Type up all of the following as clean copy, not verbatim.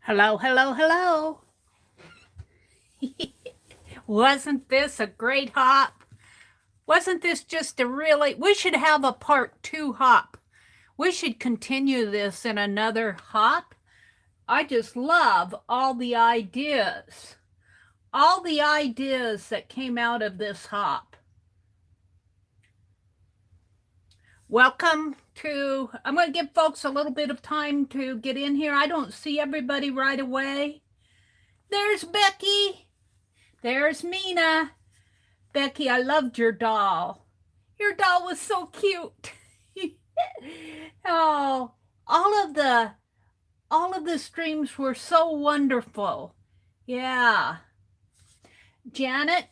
Hello, hello, hello. Wasn't this a great hop? Wasn't this just a really, we should have a part two hop. We should continue this in another hop. I just love all the ideas that came out of this hop. Welcome to, I'm going to give folks a little bit of time to get in here. I don't see everybody right away. There's Becky. There's Mina. Becky, I loved your doll. Your doll was so cute. Oh, all of the streams were so wonderful. Yeah. Janet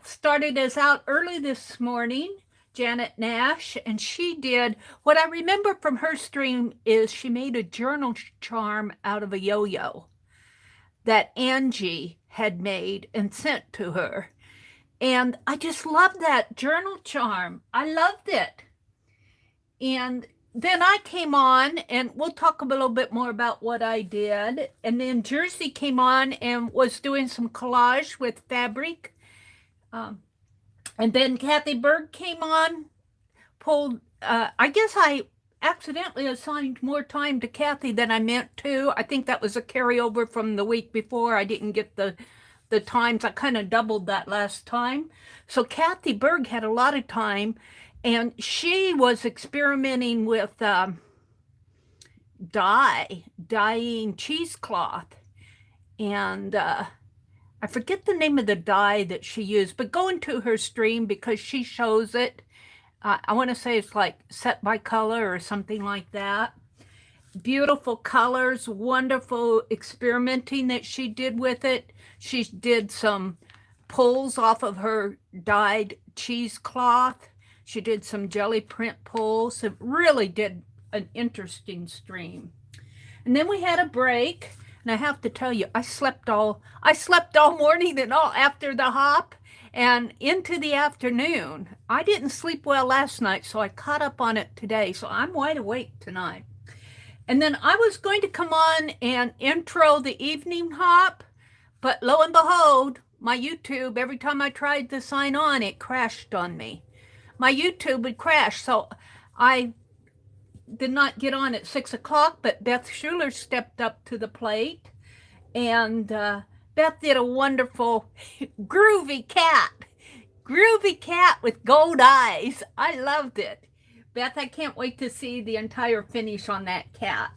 started us out early this morning, Janet Nash, and she did, what I remember from her stream is she made a journal charm out of a yo-yo that Angie had made and sent to her. And I just loved that journal charm. I loved it. And then I came on, and we'll talk a little bit more about what I did. And then Jersey came on and was doing some collage with fabric. And then Kathy Berg came on, pulled, I guess I accidentally assigned more time to Kathy than I meant to. I think that was a carryover from the week before. I didn't get the times. I kind of doubled that last time. So Kathy Berg had a lot of time, and she was experimenting with dyeing cheesecloth. And I forget the name of the dye that she used, but go into her stream because she shows it. I want to say it's like Set by Color or something like that. Beautiful colors, wonderful experimenting that she did with it. She did some pulls off of her dyed cheesecloth. She did some jelly print pulls. It really did an interesting stream. And then we had a break, and I have to tell you, I slept all morning and all after the hop and into the afternoon. I didn't sleep well last night, so I caught up on it today. So I'm wide awake tonight. And then I was going to come on and intro the evening hop, but lo and behold, my YouTube, every time I tried to sign on, it crashed on me. My YouTube would crash, so I did not get on at 6 o'clock, but Beth Schuler stepped up to the plate, and Beth did a wonderful groovy cat with gold eyes. I loved it. Beth, I can't wait to see the entire finish on that cat.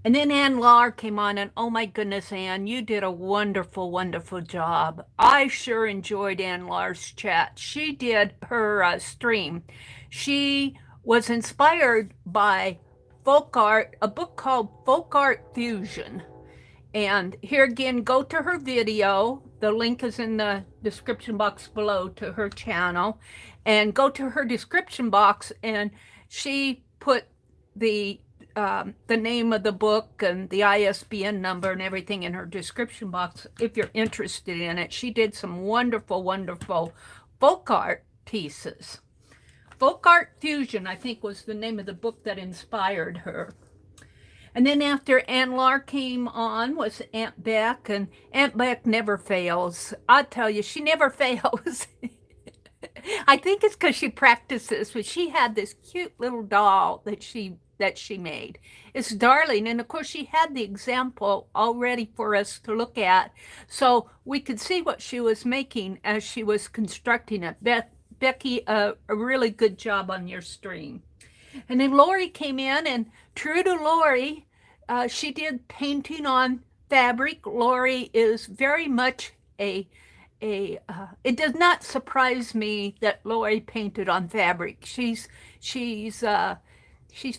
And then Ann Lahr came on, and oh my goodness, Ann, you did a wonderful, wonderful job. I sure enjoyed Ann Lahr's chat. She did her stream. She was inspired by folk art, a book called Folk Art Fusion. And here again, go to her video. The link is in the description box below to her channel. And go to her description box, and she put the name of the book and the ISBN number and everything in her description box if you're interested in it. She did some wonderful, wonderful folk art pieces. Folk Art Fusion, I think, was the name of the book that inspired her. And then after Ann Lahr came on was Aunt Beck, and Aunt Beck never fails. I tell you, she never fails. I think it's because she practices, but she had this cute little doll that she made. It's darling, and of course she had the example already for us to look at, so we could see what she was making as she was constructing it. Becky, a really good job on your stream. And then Lori came in, and true to Lori, she did painting on fabric. Lori is very much it does not surprise me that Lori painted on fabric. She's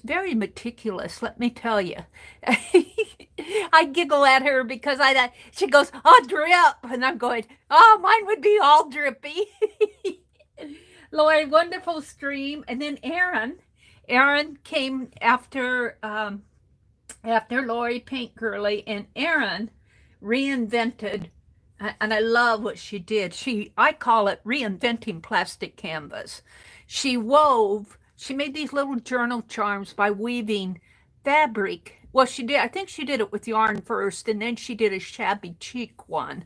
very meticulous, let me tell you. I giggle at her because she goes, "Oh, drip," and I'm going, "Oh, mine would be all drippy." Lori, wonderful stream. And then Aaron came after Lori Paint Girly, and Aaron reinvented, and I love what she did. I call it reinventing plastic canvas. She made these little journal charms by weaving fabric well, she did, I think she did it with yarn first, and then she did a shabby chic one.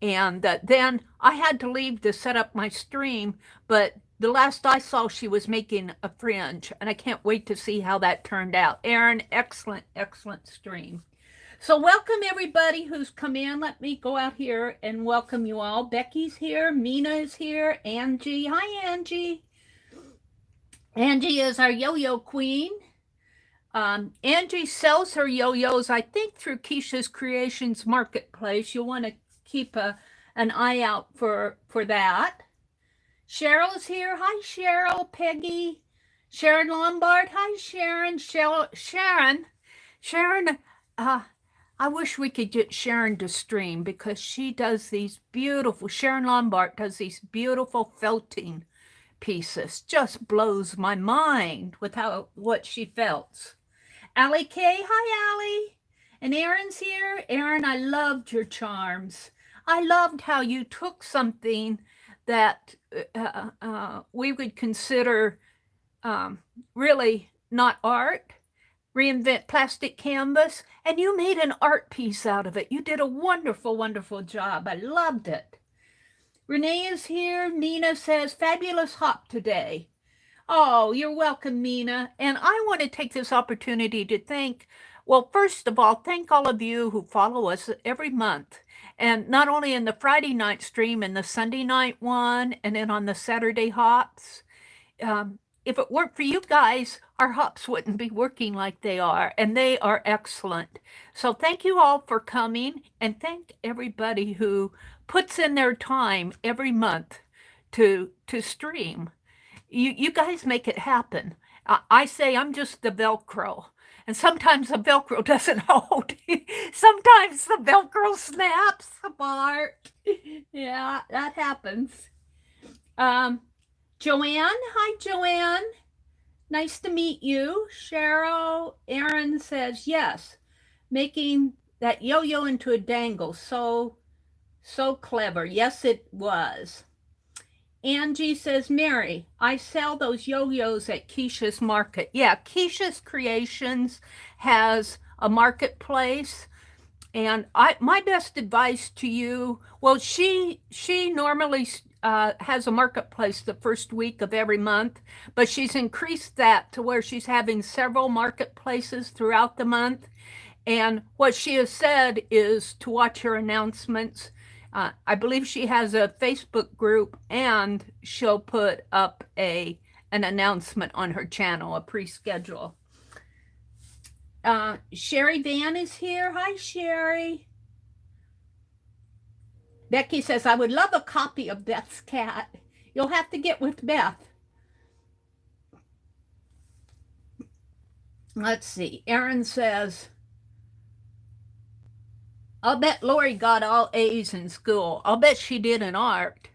And then I had to leave to set up my stream, but the last I saw, she was making a fringe, and I can't wait to see how that turned out. Erin, excellent, excellent stream. So welcome everybody who's come in. Let me go out here and welcome you all. Becky's here, Mina is here, Angie. Hi, Angie. Angie is our yo-yo queen. Angie sells her yo-yos, I think, through Keisha's Creations Marketplace. You'll want to keep an eye out for that. Cheryl's here. Hi, Cheryl. Peggy. Sharon Lombard. Hi, Sharon. Sharon, I wish we could get Sharon to stream because she does these beautiful, Sharon Lombard does these beautiful felting pieces. Just blows my mind with what she felts. Allie K. Hi, Allie. And Erin's here. Erin, I loved your charms. I loved how you took something that we would consider really not art, reinvent plastic canvas, and you made an art piece out of it. You did a wonderful, wonderful job. I loved it. Renee is here. Nina says, fabulous hop today. Oh, you're welcome, Mina. And I want to take this opportunity to thank, well, first of all, thank all of you who follow us every month. And not only in the Friday night stream and the Sunday night one, and then on the Saturday hops. If it weren't for you guys, our hops wouldn't be working like they are, and they are excellent. So thank you all for coming, and thank everybody who puts in their time every month to stream. You guys make it happen. I say I'm just the Velcro. And sometimes the Velcro doesn't hold. Sometimes the Velcro snaps apart. Yeah, that happens. Joanne, hi Joanne. Nice to meet you. Cheryl, Erin says, yes, making that yo-yo into a dangle. So clever. Yes, it was. Angie says, Mary, I sell those yo-yos at Keisha's Market. Yeah, Keisha's Creations has a marketplace. And my best advice to you, well, she normally has a marketplace the first week of every month, but she's increased that to where she's having several marketplaces throughout the month. And what she has said is to watch her announcements. I believe she has a Facebook group, and she'll put up an announcement on her channel, a pre-schedule. Sherry Van is here. Hi, Sherry. Becky says, I would love a copy of Beth's cat. You'll have to get with Beth. Let's see. Erin says, I'll bet Lori got all A's in school. I'll bet she did in art.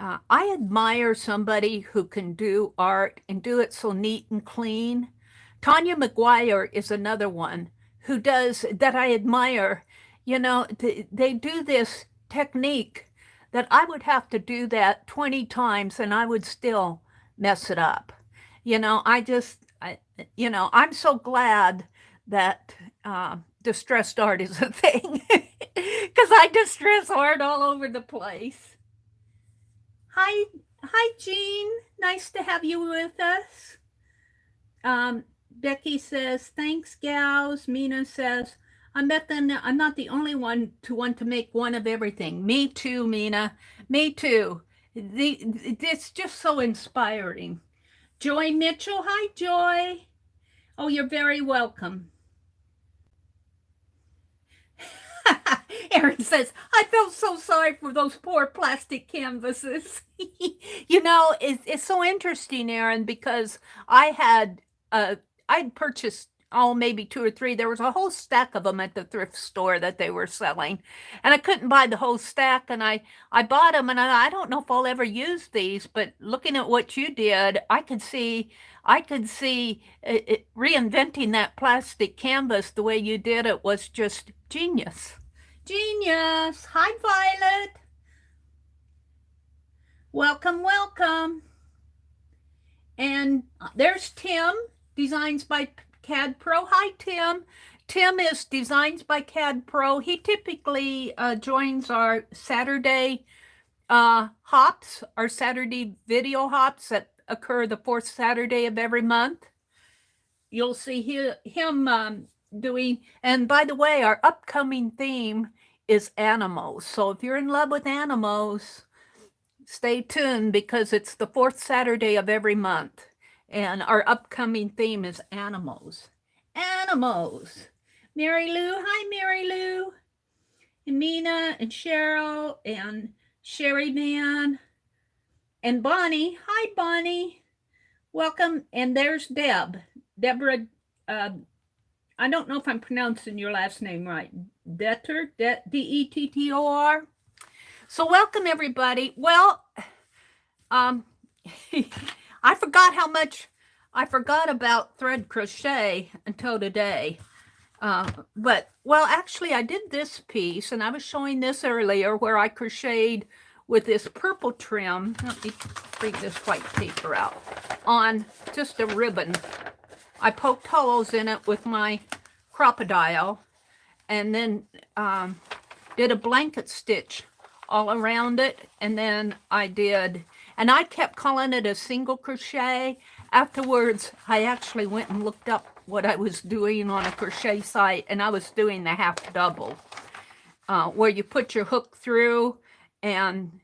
I admire somebody who can do art and do it so neat and clean. Tanya McGuire is another one who does that I admire. You know, they do this technique that I would have to do that 20 times and I would still mess it up. You know, I'm so glad that distressed art is a thing because I distress art all over the place. Hi, Jean. Nice to have you with us. Becky says, thanks, gals. Mina says, I'm not the only one to want to make one of everything. Me too, Mina. Me too. It's just so inspiring. Joy Mitchell. Hi, Joy. Oh, you're very welcome. Erin says, I felt so sorry for those poor plastic canvases. You know, it's so interesting, Erin, because I'd purchased, maybe 2 or 3. There was a whole stack of them at the thrift store that they were selling. And I couldn't buy the whole stack. And I bought them, and I don't know if I'll ever use these, but looking at what you did, I could see reinventing that plastic canvas the way you did it was just genius. Genius. Hi, Violet. Welcome, welcome. And there's Tim, Designs by CAD Pro. Hi, Tim. Tim is Designs by CAD Pro. He typically joins our Saturday hops, our Saturday video hops that occur the fourth Saturday of every month. You'll see him doing, and by the way, our upcoming theme is animals. So if you're in love with animals, stay tuned because it's the fourth Saturday of every month. And our upcoming theme is animals. Animals. Mary Lou. Hi, Mary Lou. And Nina and Cheryl and Sherry Man and Bonnie. Hi, Bonnie. Welcome. And there's Deb. Deborah. I don't know if I'm pronouncing your last name right. Dettor. D-E-T-T-O-R. So welcome, everybody. Well, I forgot how much I forgot about thread crochet until today. But, well, actually, I did this piece, and I was showing this earlier where I crocheted with this purple trim. Let me bring this white paper out on just a ribbon. I poked holes in it with my crocodile and then did a blanket stitch all around it, and then I kept calling it a single crochet. Afterwards, I actually went and looked up what I was doing on a crochet site, and I was doing the half double, where you put your hook through and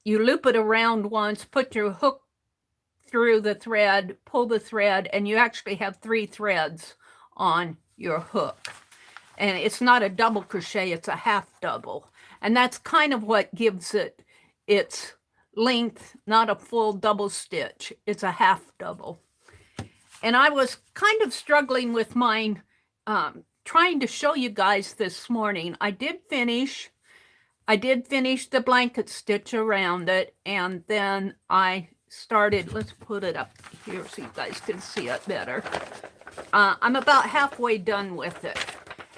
you loop it around once, put your hook through the thread, pull the thread, and you actually have 3 threads on your hook. And it's not a double crochet, it's a half double. And that's kind of what gives it its length, not a full double stitch. It's a half double. And I was kind of struggling with mine, trying to show you guys this morning. I did finish the blanket stitch around it, and then I started, let's put it up here so you guys can see it better. I'm about halfway done with it,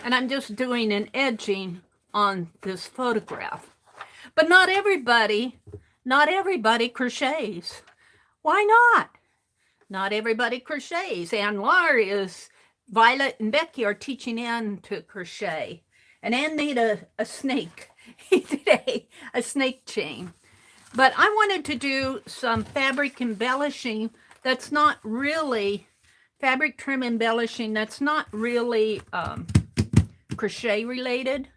and I'm just doing an edging on this photograph. But not everybody crochets. Why not? Not everybody crochets. Ann Laura Violet and Becky are teaching Ann to crochet. And Ann made a snake today, a snake chain. But I wanted to do some fabric embellishing that's not really, fabric trim embellishing that's not really crochet related.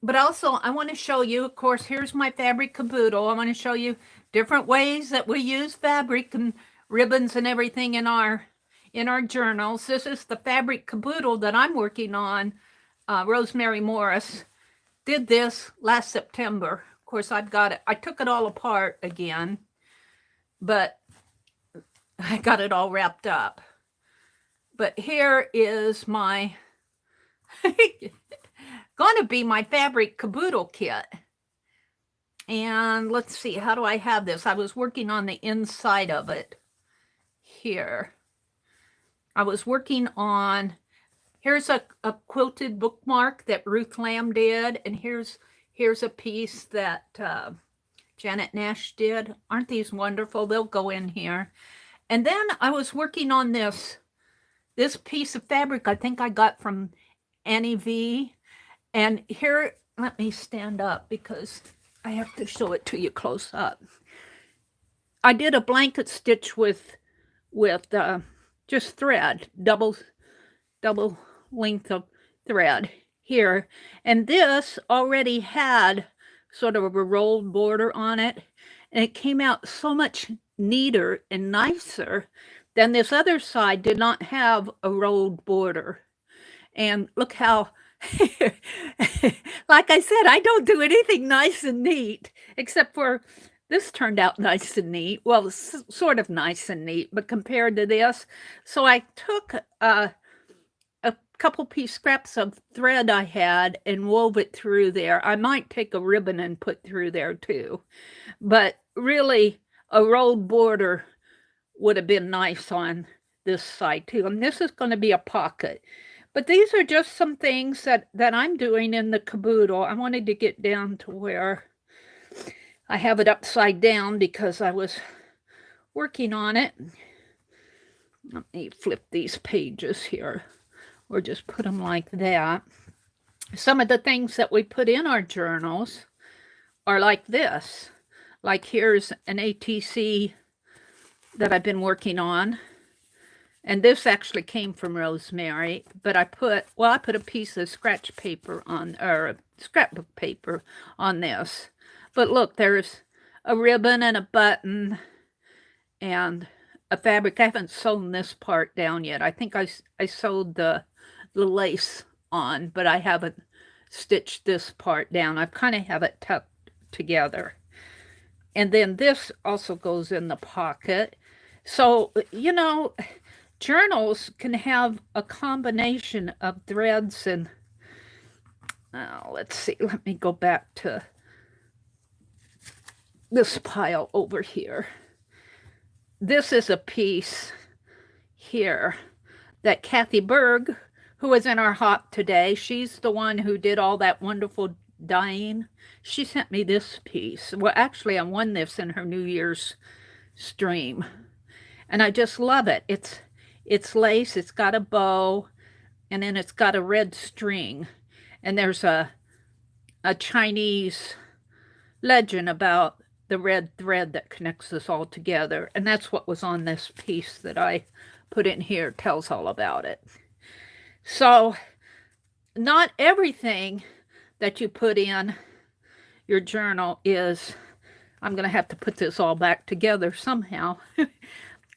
But also I want to show you, of course, here's my fabric caboodle. I want to show you different ways that we use fabric and ribbons and everything in our journals. This is the fabric caboodle that I'm working on. Rosemary Morris did this last September. Of course, I've got it. I took it all apart again, but I got it all wrapped up. But here is my going to be my fabric caboodle kit. And let's see, how do I have this? I was working on the inside of it here. I was working on, here's a quilted bookmark that Ruth Lamb did, and here's a piece that Janet Nash did. Aren't these wonderful? They'll go in here. And then I was working on this piece of fabric I think I got from Annie V. And here, let me stand up because I have to show it to you close up. I did a blanket stitch with just thread, double length of thread here. And this already had sort of a rolled border on it. And it came out so much neater and nicer than this other side did not have a rolled border. And look how, like I said, I don't do anything nice and neat, except for this turned out nice and neat. Well, sort of nice and neat, but compared to this. So I took a couple piece scraps of thread I had and wove it through there. I might take a ribbon and put through there too. But really, a rolled border would have been nice on this side too. And this is going to be a pocket. But these are just some things that I'm doing in the caboodle. I wanted to get down to where I have it upside down because I was working on it. Let me flip these pages here. or just put them like that. Some of the things that we put in our journals are like this. Like here's an ATC that I've been working on. And this actually came from Rosemary, but I put a piece of scratch paper on, or scrapbook paper on this. But look, there's a ribbon and a button and a fabric. I haven't sewn this part down yet. I think I sewed the lace on, but I haven't stitched this part down. I kind of have it tucked together. And then this also goes in the pocket. So, you know, journals can have a combination of threads and, let's see, let me go back to this pile over here. This is a piece here that Kathy Berg, who was in our hop today, she's the one who did all that wonderful dyeing. She sent me this piece. Well, actually, I won this in her New Year's stream. And I just love it. It's lace, it's got a bow, and then it's got a red string. And there's a Chinese legend about the red thread that connects this all together. And that's what was on this piece that I put in here, tells all about it. So not everything that you put in your journal is, I'm going to have to put this all back together somehow.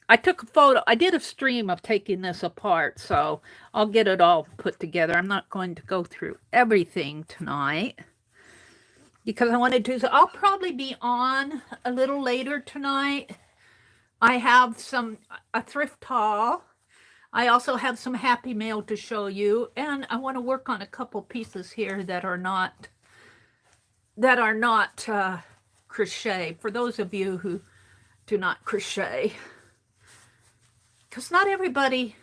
I took a photo. I did a stream of taking this apart, so I'll get it all put together. I'm not going to go through everything tonight because I want to do so. I'll probably be on a little later tonight. I have a thrift haul. I also have some happy mail to show you, and I want to work on a couple pieces here that are not crochet, for those of you who do not crochet, because not everybody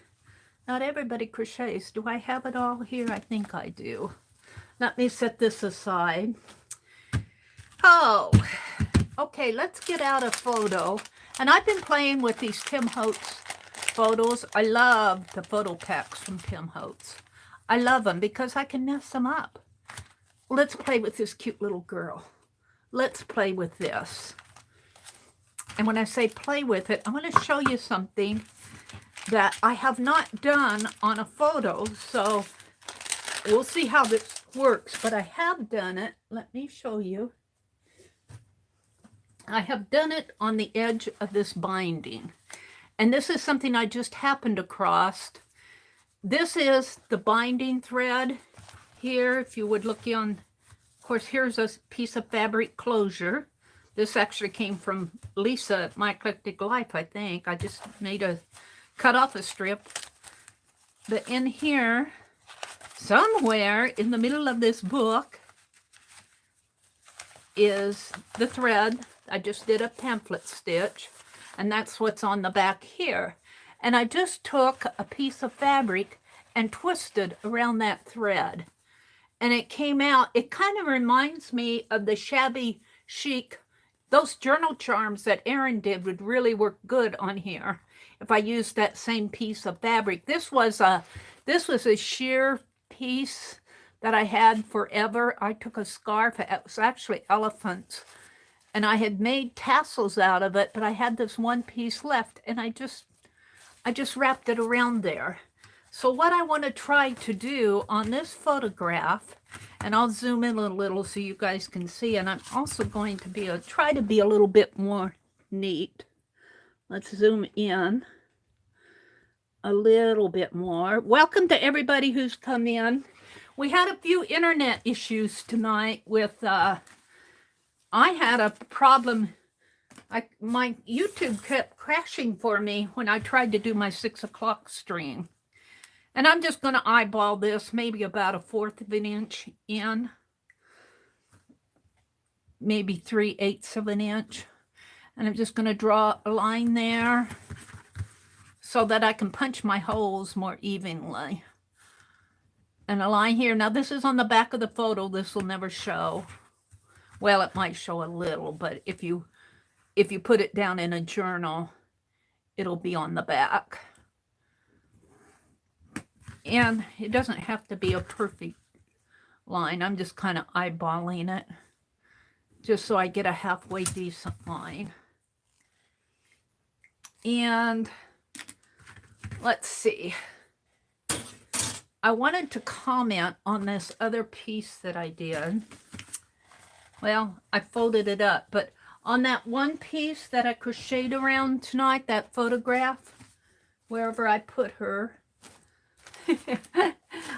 crochets. Do I have it all here? I think I do. Let me set this aside. Oh, okay, let's get out a photo. And I've been playing with these Tim Holtz photos. I love the photo packs from Tim Holtz. I love them because I can mess them up. Let's play with this cute little girl. Let's play with this. And when I say play with it, I want to show you something that I have not done on a photo. So we'll see how this works, but I have done it. Let me show you. I have done it on the edge of this binding. And this is something I just happened across. This is the binding thread here. If you would look on, of course, here's a piece of fabric closure. This actually came from Lisa at My Eclectic Life, I think. I just cut off a strip. But in here, somewhere in the middle of this book, is the thread. I just did a pamphlet stitch, and that's what's on the back here. And I just took a piece of fabric and twisted around that thread. And it came out, it kind of reminds me of the shabby chic. Those journal charms that Erin did would really work good on here if I used that same piece of fabric. This was a sheer piece that I had forever. I took a scarf, it was actually elephants, and I had made tassels out of it, but I had this one piece left, and I just wrapped it around there. So what I want to try to do on this photograph, and I'll zoom in a little so you guys can see, and I'm also going to try to be a little bit more neat. Let's zoom in a little bit more. Welcome to everybody who's come in. We had a few internet issues tonight with, I had a problem. My YouTube kept crashing for me when I tried to do my 6 o'clock stream. And I'm just going to eyeball this, maybe about 1/4 of an inch in, maybe 3/8 of an inch. And I'm just going to draw a line there so that I can punch my holes more evenly. And a line here. Now this is on the back of the photo. This will never show. Well, it might show a little, but if you put it down in a journal, it'll be on the back. And it doesn't have to be a perfect line. I'm just kind of eyeballing it just so I get a halfway decent line. And let's see. I wanted to comment on this other piece that I did. Well, I folded it up, but on that one piece that I crocheted around tonight, that photograph, wherever I put her,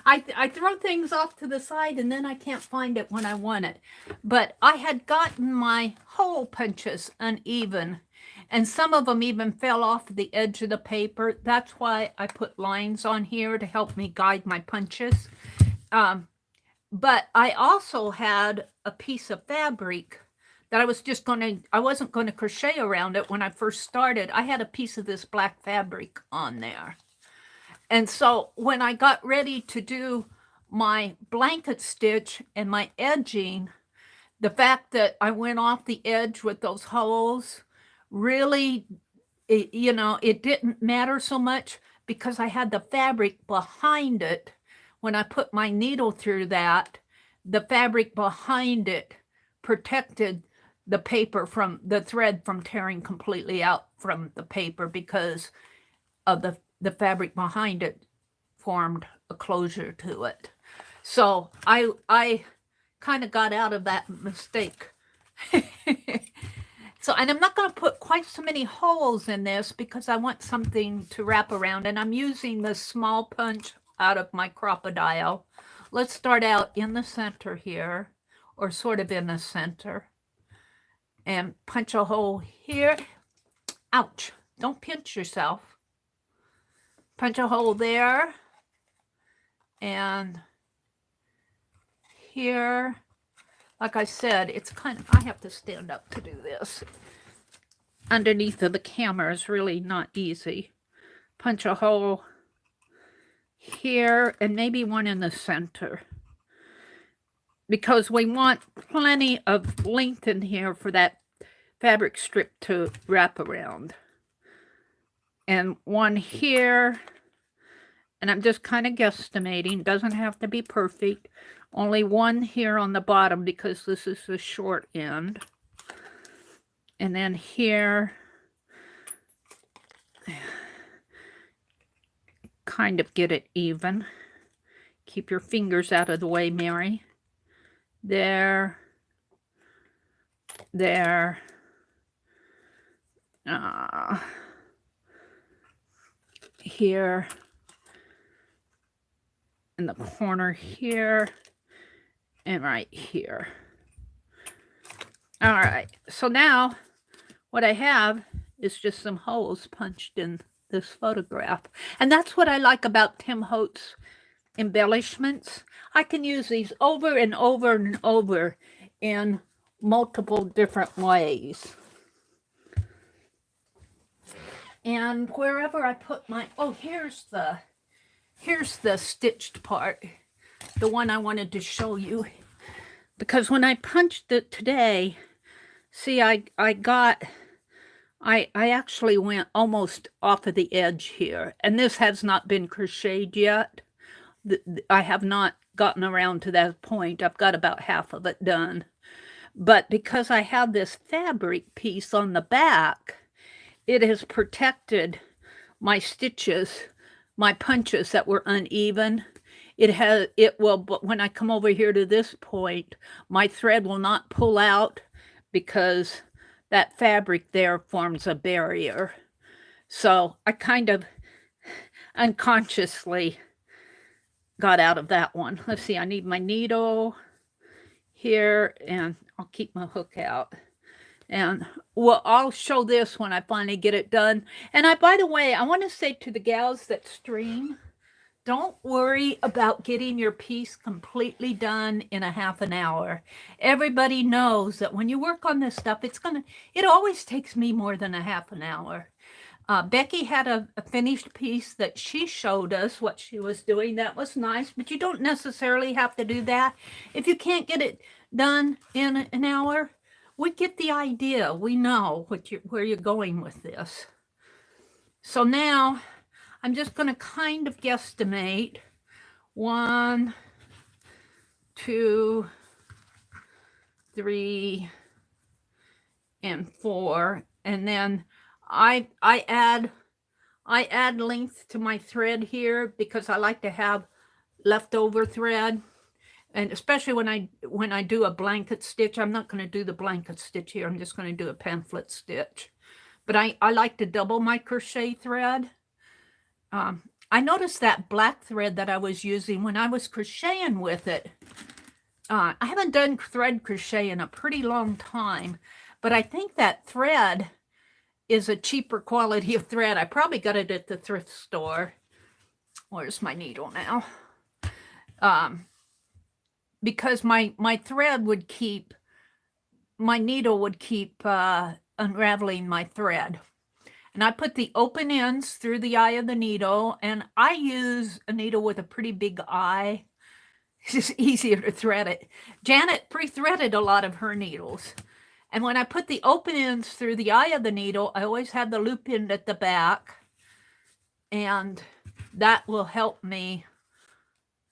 I throw things off to the side and then I can't find it when I want it. But I had gotten my hole punches uneven, and some of them even fell off the edge of the paper. That's why I put lines on here to help me guide my punches. But I also had a piece of fabric that I wasn't going to crochet around it when I first started. I had a piece of this black fabric on there. And so when I got ready to do my blanket stitch and my edging, the fact that I went off the edge with those holes, really, it didn't matter so much because I had the fabric behind it. When I put my needle through that, the fabric behind it protected the paper from the thread from tearing completely out from the paper because of the fabric behind it formed a closure to it. So I kind of got out of that mistake. So, and I'm not going to put quite so many holes in this because I want something to wrap around, and I'm using the small punch out of my crocodile. Let's start out in the center here, or sort of in the center, and punch a hole here. Ouch, don't pinch yourself. Punch a hole there, and here. Like I said, it's kind of, I have to stand up to do this. Underneath of the camera is really not easy. Punch a hole here and maybe one in the center, because we want plenty of length in here for that fabric strip to wrap around. And one here, and I'm just kind of guesstimating, doesn't have to be perfect. Only one here on the bottom because this is the short end. And then here, kind of get it even. Keep your fingers out of the way, Mary. There. There. Here. In the corner here. And right here. All right, so now what I have is just some holes punched in this photograph. And that's what I like about Tim Holtz's embellishments. I can use these over and over and over in multiple different ways. And wherever I put my, oh, here's the stitched part, the one I wanted to show you. Because when I punched it today, see, I actually went almost off of the edge here. And this has not been crocheted yet. I have not gotten around to that point. I've got about half of it done. But because I have this fabric piece on the back, it has protected my stitches, my punches that were uneven. It will, but when I come over here to this point, my thread will not pull out because that fabric there forms a barrier. So I kind of unconsciously got out of that one. Let's see, I need my needle here, and I'll keep my hook out. And well, I'll show this when I finally get it done. And by the way, I want to say to the gals that stream, don't worry about getting your piece completely done in a half an hour. Everybody knows that when you work on this stuff, it always takes me more than a half an hour. Becky had a finished piece that she showed us what she was doing. That was nice, but you don't necessarily have to do that. If you can't get it done in an hour, we get the idea. We know where you're going with this. So now I'm just going to kind of guesstimate 1, 2, 3, and 4. And then I add length to my thread here because I like to have leftover thread. And especially when I do a blanket stitch, I'm not going to do the blanket stitch here. I'm just going to do a pamphlet stitch. But I like to double my crochet thread. I noticed that black thread that I was using when I was crocheting with it. I haven't done thread crochet in a pretty long time, but I think that thread is a cheaper quality of thread. I probably got it at the thrift store. Where's my needle now? Because my thread would keep, my needle would keep unraveling my thread. And I put the open ends through the eye of the needle, and I use a needle with a pretty big eye. It's just easier to thread it. Janet pre-threaded a lot of her needles. And when I put the open ends through the eye of the needle, I always have the loop end at the back. And that will help me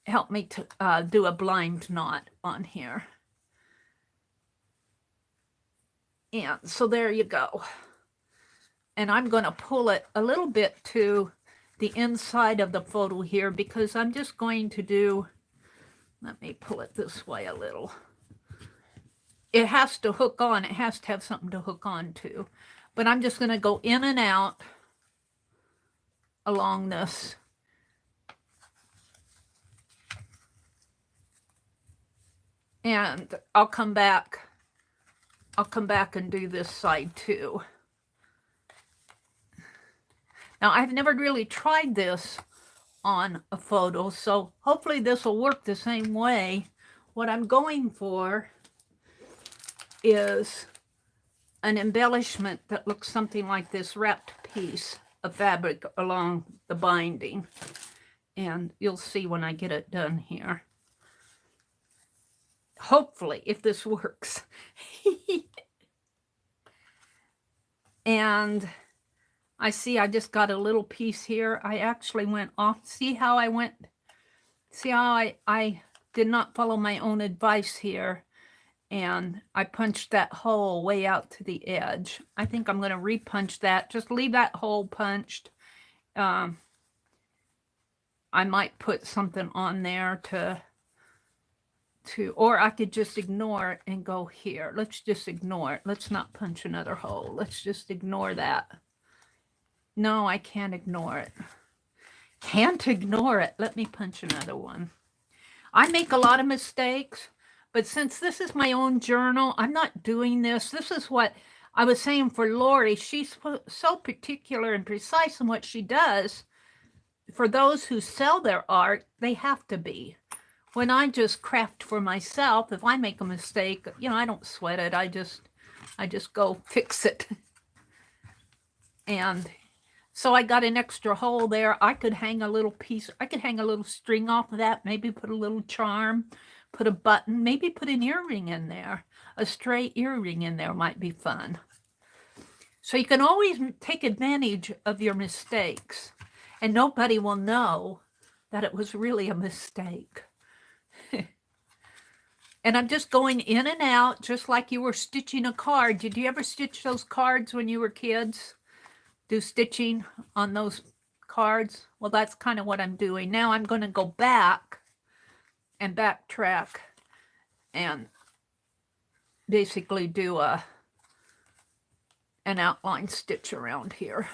to do a blind knot on here. And so there you go. And I'm going to pull it a little bit to the inside of the photo here because I'm just going to do, let me pull it this way a little. It has to hook on. It has to have something to hook on to. But I'm just going to go in and out along this. And I'll come back and do this side too. Now, I've never really tried this on a photo, so hopefully this will work the same way. What I'm going for is an embellishment that looks something like this wrapped piece of fabric along the binding. And you'll see when I get it done here. Hopefully, if this works. And I see I just got a little piece here. I actually went off. See how I went? See how I did not follow my own advice here. And I punched that hole way out to the edge. I think I'm going to repunch that. Just leave that hole punched. I might put something on there or I could just ignore it and go here. Let's just ignore it. Let's not punch another hole. Let's just ignore that. No, I can't ignore it. Can't ignore it. Let me punch another one. I make a lot of mistakes, but since this is my own journal, I'm not doing this. This is what I was saying for Lori. She's so particular and precise in what she does. For those who sell their art, they have to be. When I just craft for myself, if I make a mistake, you know, I don't sweat it. I just go fix it. And so I got an extra hole there. I could hang a little piece. I could hang a little string off of that. Maybe put a little charm, put a button, maybe put an earring in there. A stray earring in there might be fun. So you can always take advantage of your mistakes. And nobody will know that it was really a mistake. And I'm just going in and out, just like you were stitching a card. Did you ever stitch those cards when you were kids? Do stitching on those cards? Well, that's kind of what I'm doing. Now I'm going to go back and backtrack and basically do an outline stitch around here.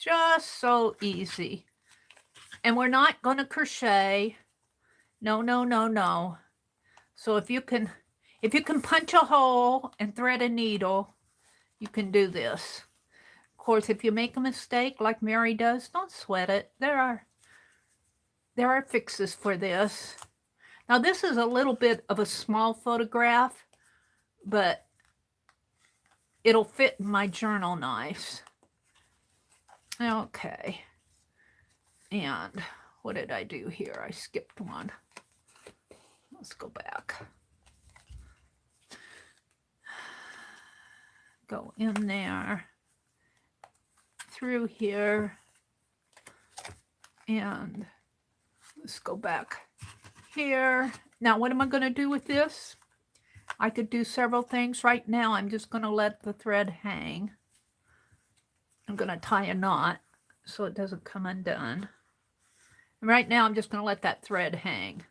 Just so easy. And we're not going to crochet. No, no, no, no. So if you can punch a hole and thread a needle, you can do this. Of course, if you make a mistake like Mary does, don't sweat it. There are fixes for this. Now this is a little bit of a small photograph, but it'll fit in my journal nice. Okay. And what did I do here? I skipped one. Let's go back. go in there, through here, and let's go back here. Now, what am I going to do with this? I could do several things. Right now, I'm just going to let the thread hang. I'm going to tie a knot so it doesn't come undone. And right now, I'm just going to let that thread hang.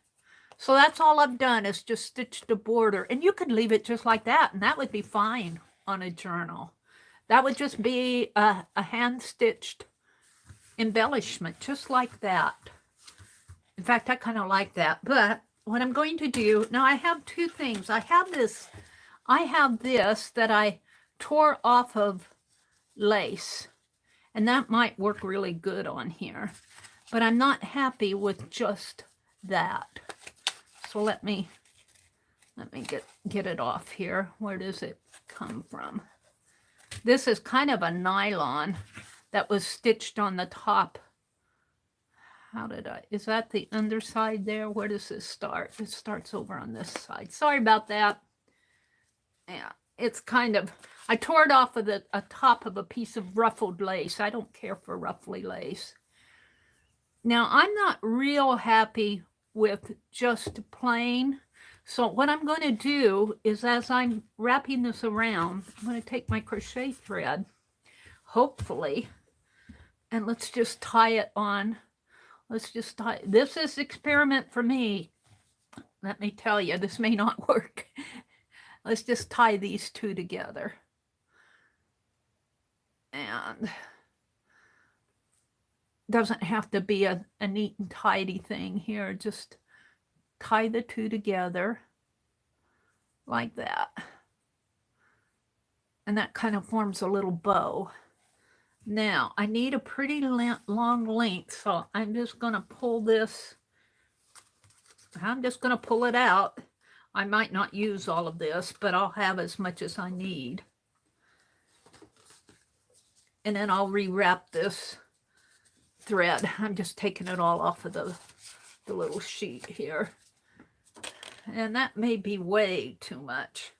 So that's all I've done is just stitch the border. And you could leave it just like that, and that would be fine on a journal. That would just be a hand-stitched embellishment, just like that. In fact, I kind of like that. But what I'm going to do, now I have two things. I have this that I tore off of lace, and that might work really good on here. But I'm not happy with just that. So let me get it off here. Where does it come from? This is kind of a nylon that was stitched on the top. Is that the underside there? Where does this start? It starts over on this side. Sorry about that. Yeah, it's kind of, I tore it off of a top of a piece of ruffled lace. I don't care for ruffly lace. Now, I'm not real happy with just plain. So what I'm going to do is, as I'm wrapping this around, I'm going to take my crochet thread, hopefully, and let's just tie it on. Let's just tie. This is experiment for me. Let me tell you, this may not work. Let's just tie these two together. And doesn't have to be a neat and tidy thing here. Just tie the two together like that. And that kind of forms a little bow. Now, I need a pretty long length, so I'm just going to pull this. I'm just going to pull it out. I might not use all of this, but I'll have as much as I need. And then I'll rewrap this thread. I'm just taking it all off of the little sheet here. And that may be way too much,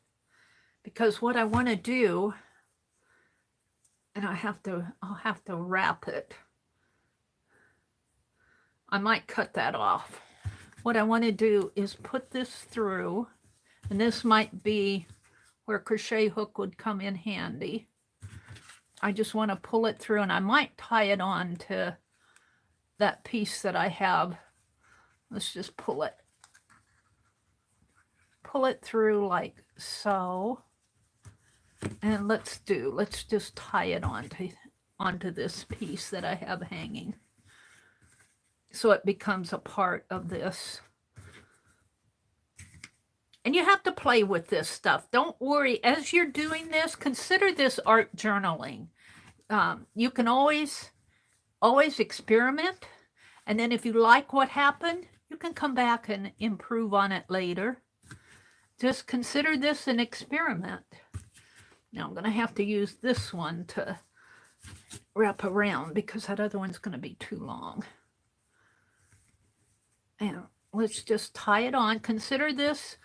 because what I want to do, and I'll have to wrap it. I might cut that off. What I want to do is put this through, and this might be where a crochet hook would come in handy. I just want to pull it through, and I might tie it on to that piece that I have. Let's just pull it through like so. And let's just tie it onto this piece that I have hanging, so it becomes a part of this. And you have to play with this stuff. Don't worry. As you're doing this, consider this art journaling. You can always experiment. And then if you like what happened, you can come back and improve on it later. Just consider this an experiment. Now I'm going to have to use this one to wrap around, because that other one's going to be too long. And let's just tie it on. Consider this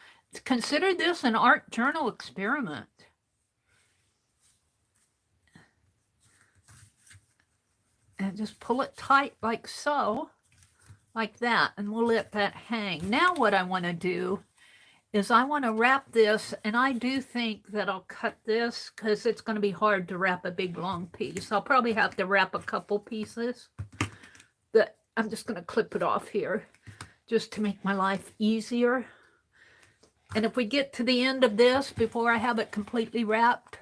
an art journal experiment. And just pull it tight like so, like that, and we'll let that hang. Now what I want to do is I want to wrap this, and I do think that I'll cut this because it's going to be hard to wrap a big long piece. I'll probably have to wrap a couple pieces, but I'm just going to clip it off here just to make my life easier. And if we get to the end of this before I have it completely wrapped,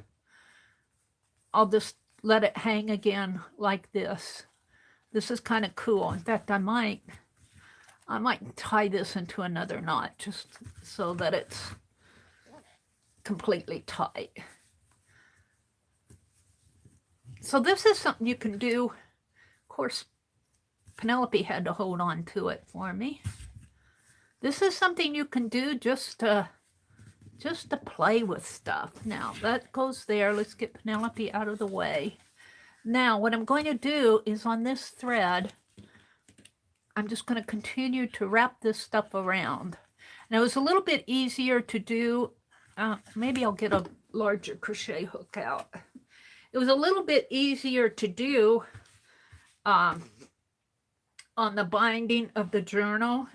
I'll just let it hang again like this. This is kind of cool. In fact, I might tie this into another knot just so that it's completely tight. So this is something you can do. Of course, Penelope had to hold on to it for me. This is something you can do just to play with stuff. Now, that goes there. Let's get Penelope out of the way. Now, what I'm going to do is on this thread, I'm just going to continue to wrap this stuff around. And it was a little bit easier to do. Maybe I'll get larger crochet hook out. It was a little bit easier to do on the binding of the journal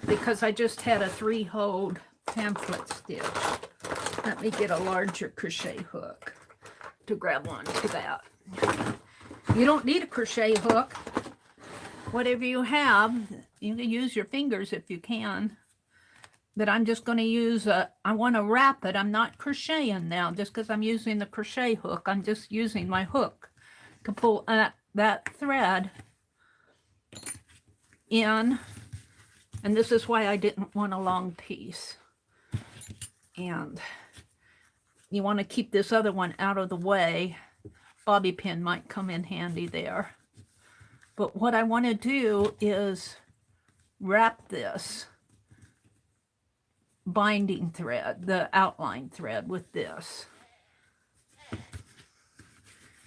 because I just had a 3-hole pamphlet stitch. Let me get a larger crochet hook to grab onto that. You don't need a crochet hook. Whatever you have, you can use your fingers if you can. But I'm just going to use I want to wrap it. I'm not crocheting now just because I'm using the crochet hook. I'm just using my hook to pull that thread in. And this is why I didn't want a long piece. And you want to keep this other one out of the way. Bobby pin might come in handy there. But what I want to do is wrap this binding thread, the outline thread, with this.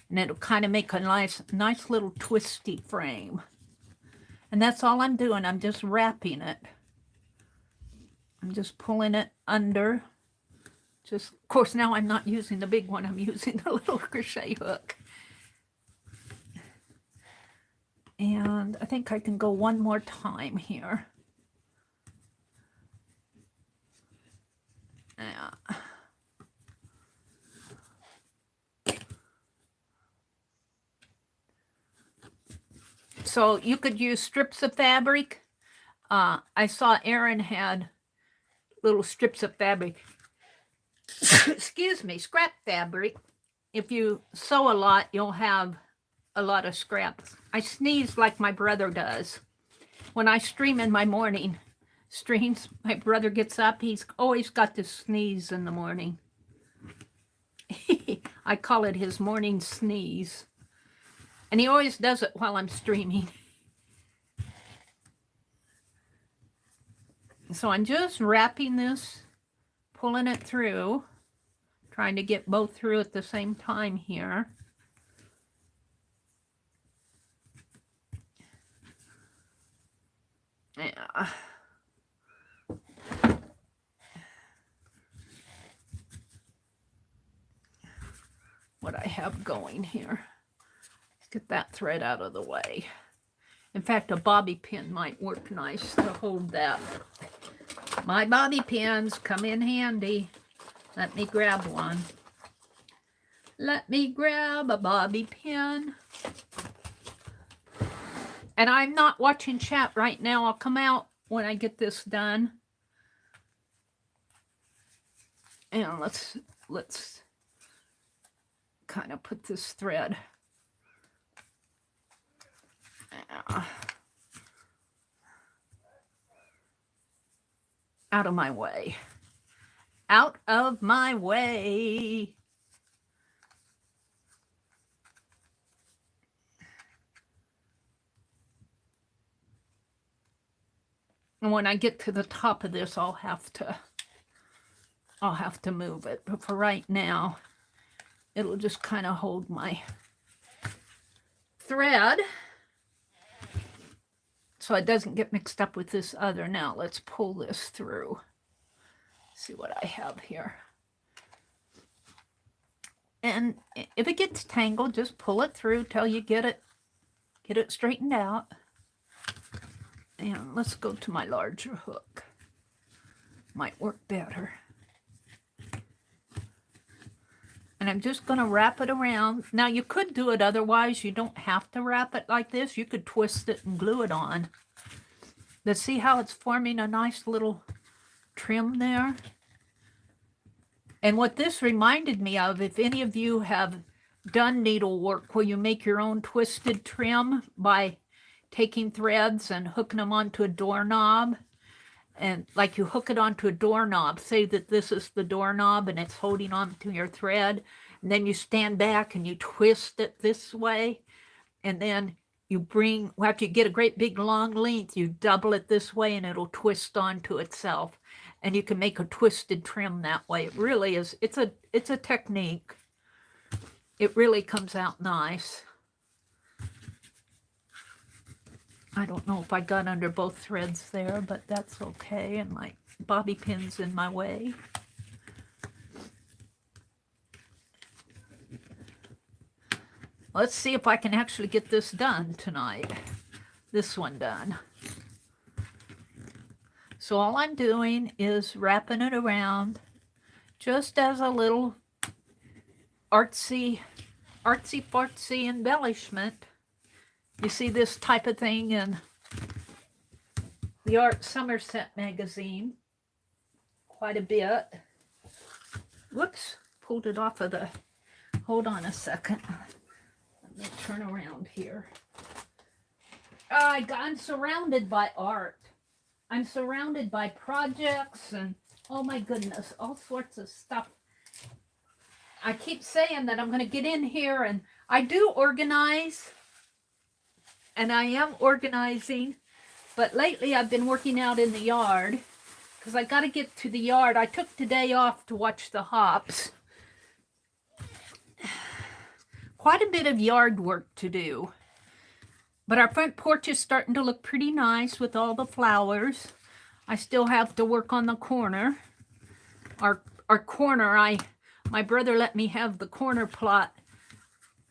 And it'll kind of make a nice little twisty frame. And that's all I'm doing. I'm just wrapping it. I'm just pulling it under. Just, of course, now I'm not using the big one. I'm using the little crochet hook. And I think I can go one more time here. Yeah. So you could use strips of fabric. I saw Erin had little strips of fabric. Excuse me, scrap fabric. If you sew a lot, you'll have a lot of scraps. I sneeze like my brother does. When I stream in my morning streams, my brother gets up. He's always got to sneeze in the morning. I call it his morning sneeze. And he always does it while I'm streaming. So I'm just wrapping this, pulling it through, trying to get both through at the same time here. Yeah. What I have going here. Let's get that thread out of the way. In fact, a bobby pin might work nice to hold that. My bobby pins come in handy. Let me grab one. Let me grab a bobby pin. And I'm not watching chat right now. I'll come out when I get this done. And let's kind of put this thread out of my way. Out of my way. And when I get to the top of this, I'll have to move it. But for right now, it'll just kind of hold my thread so it doesn't get mixed up with this other. Now let's pull this through. See what I have here. And if it gets tangled, just pull it through till you get it straightened out. And let's go to my larger hook. Might work better. And I'm just going to wrap it around. Now, you could do it otherwise. You don't have to wrap it like this. You could twist it and glue it on. But see how it's forming a nice little trim there? And what this reminded me of, if any of you have done needlework where you make your own twisted trim by taking threads and hooking them onto a doorknob, and like you hook it onto a doorknob, say that this is the doorknob and it's holding on to your thread, and then you stand back and you twist it this way, and then you bring, after you get a great big long length, you double it this way and it'll twist onto itself, and you can make a twisted trim that way. It really is, it's a technique. It really comes out nice. I don't know if I got under both threads there, but that's okay. And my bobby pin's in my way. Let's see if I can actually get this done tonight. This one done. So all I'm doing is wrapping it around just as a little artsy fartsy embellishment. You see this type of thing in the Art Somerset magazine quite a bit. Whoops, pulled it off of the, hold on a second. Let me turn around here. I'm surrounded by art. I'm surrounded by projects and, oh my goodness, all sorts of stuff. I keep saying that I'm going to get in here, and I do organize, and I am organizing, but lately I've been working out in the yard because I got to get to the yard. I took today off to watch the hops. Quite a bit of yard work to do. But our front porch is starting to look pretty nice with all the flowers. I still have to work on the corner. Our corner, my brother let me have the corner plot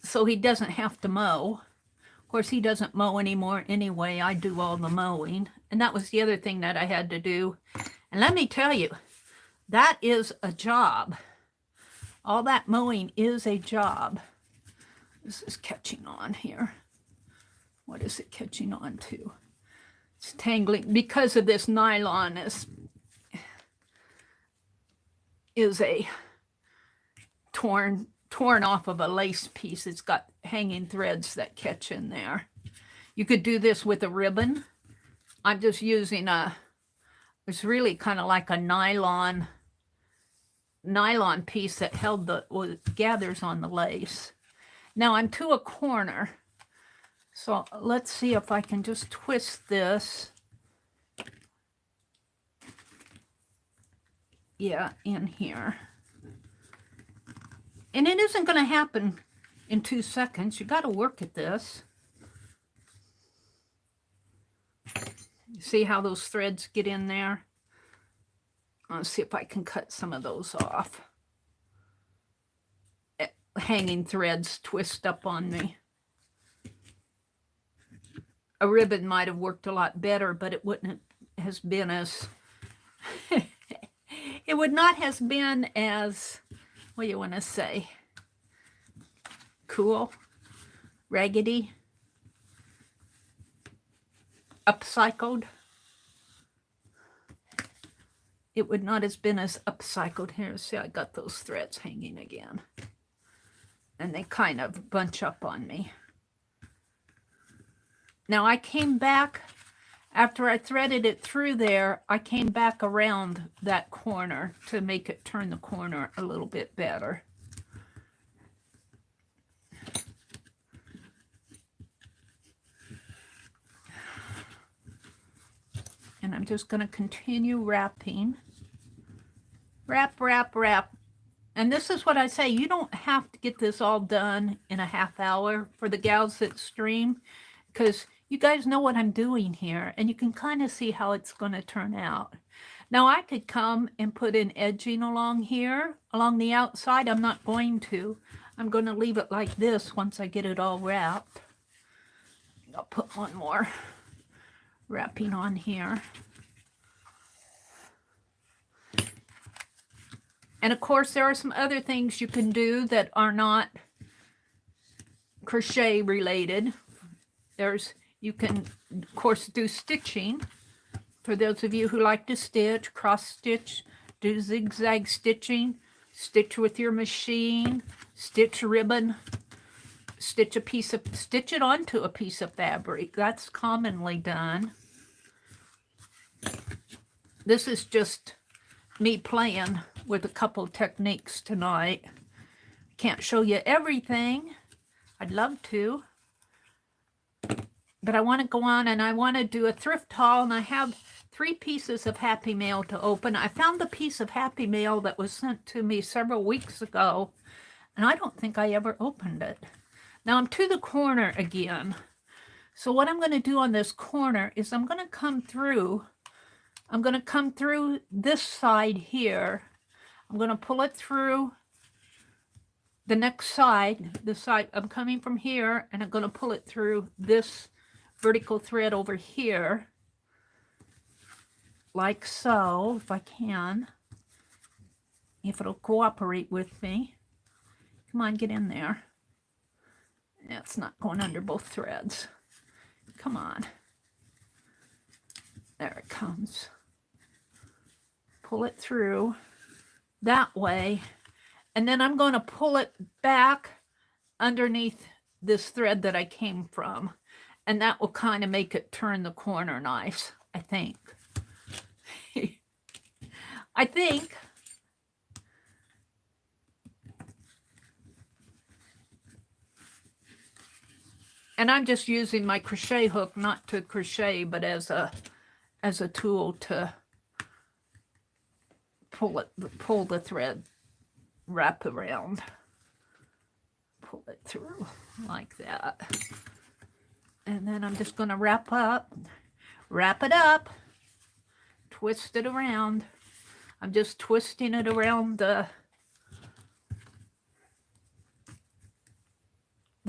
so he doesn't have to mow. Of course, he doesn't mow anymore anyway. I do all the mowing. And that was the other thing that I had to do. And let me tell you, that is a job. All that mowing is a job. This is catching on here. What is it catching on to? It's tangling because of this nylon is a torn off of a lace piece. It's got hanging threads that catch in there. You could do this with a ribbon. I'm just using it's really kind of like a nylon piece that held gathers on the lace. Now I'm to a corner. So let's see if I can just twist this. Yeah, in here. And it isn't going to happen in 2 seconds. You got to work at this. See how those threads get in there? Let's see if I can cut some of those off. Hanging threads twist up on me. A ribbon might have worked a lot better, but it wouldn't have been as it would not have been as, what do you want to say, cool, raggedy, upcycled. It would not have been as upcycled. Here, see, I got those threads hanging again, and they kind of bunch up on me. Now I came back, after I threaded it through there, I came back around that corner to make it turn the corner a little bit better. And I'm just going to continue wrapping. Wrap, wrap, wrap. And this is what I say, you don't have to get this all done in a half hour for the gals that stream, because you guys know what I'm doing here, and you can kind of see how it's going to turn out. Now, I could come and put in edging along here, along the outside. I'm not going to. I'm going to leave it like this once I get it all wrapped. I'll put one more wrapping on here. And, of course, there are some other things you can do that are not crochet related. You can, of course, do stitching. For those of you who like to stitch, cross stitch, do zigzag stitching, stitch with your machine, stitch ribbon, stitch it onto a piece of fabric. That's commonly done. This is just me playing with a couple techniques tonight. Can't show you everything. I'd love to. But I want to go on and I want to do a thrift haul, and I have 3 pieces of Happy Mail to open. I found the piece of Happy Mail that was sent to me several weeks ago, and I don't think I ever opened it. Now I'm to the corner again. So what I'm going to do on this corner is I'm going to come through this side here. I'm going to pull it through the next side, the side, I'm coming from here and I'm going to pull it through this vertical thread over here, like so, if I can, if it'll cooperate with me. Come on, get in there. Yeah, it's not going under both threads. Come on. There it comes. Pull it through that way. And then I'm going to pull it back underneath this thread that I came from. And that will kind of make it turn the corner nice, I think. I think. And I'm just using my crochet hook, not to crochet, but as a tool to pull the thread, wrap around, pull it through like that. And then I'm just going to wrap it up, twist it around. I'm just twisting it around the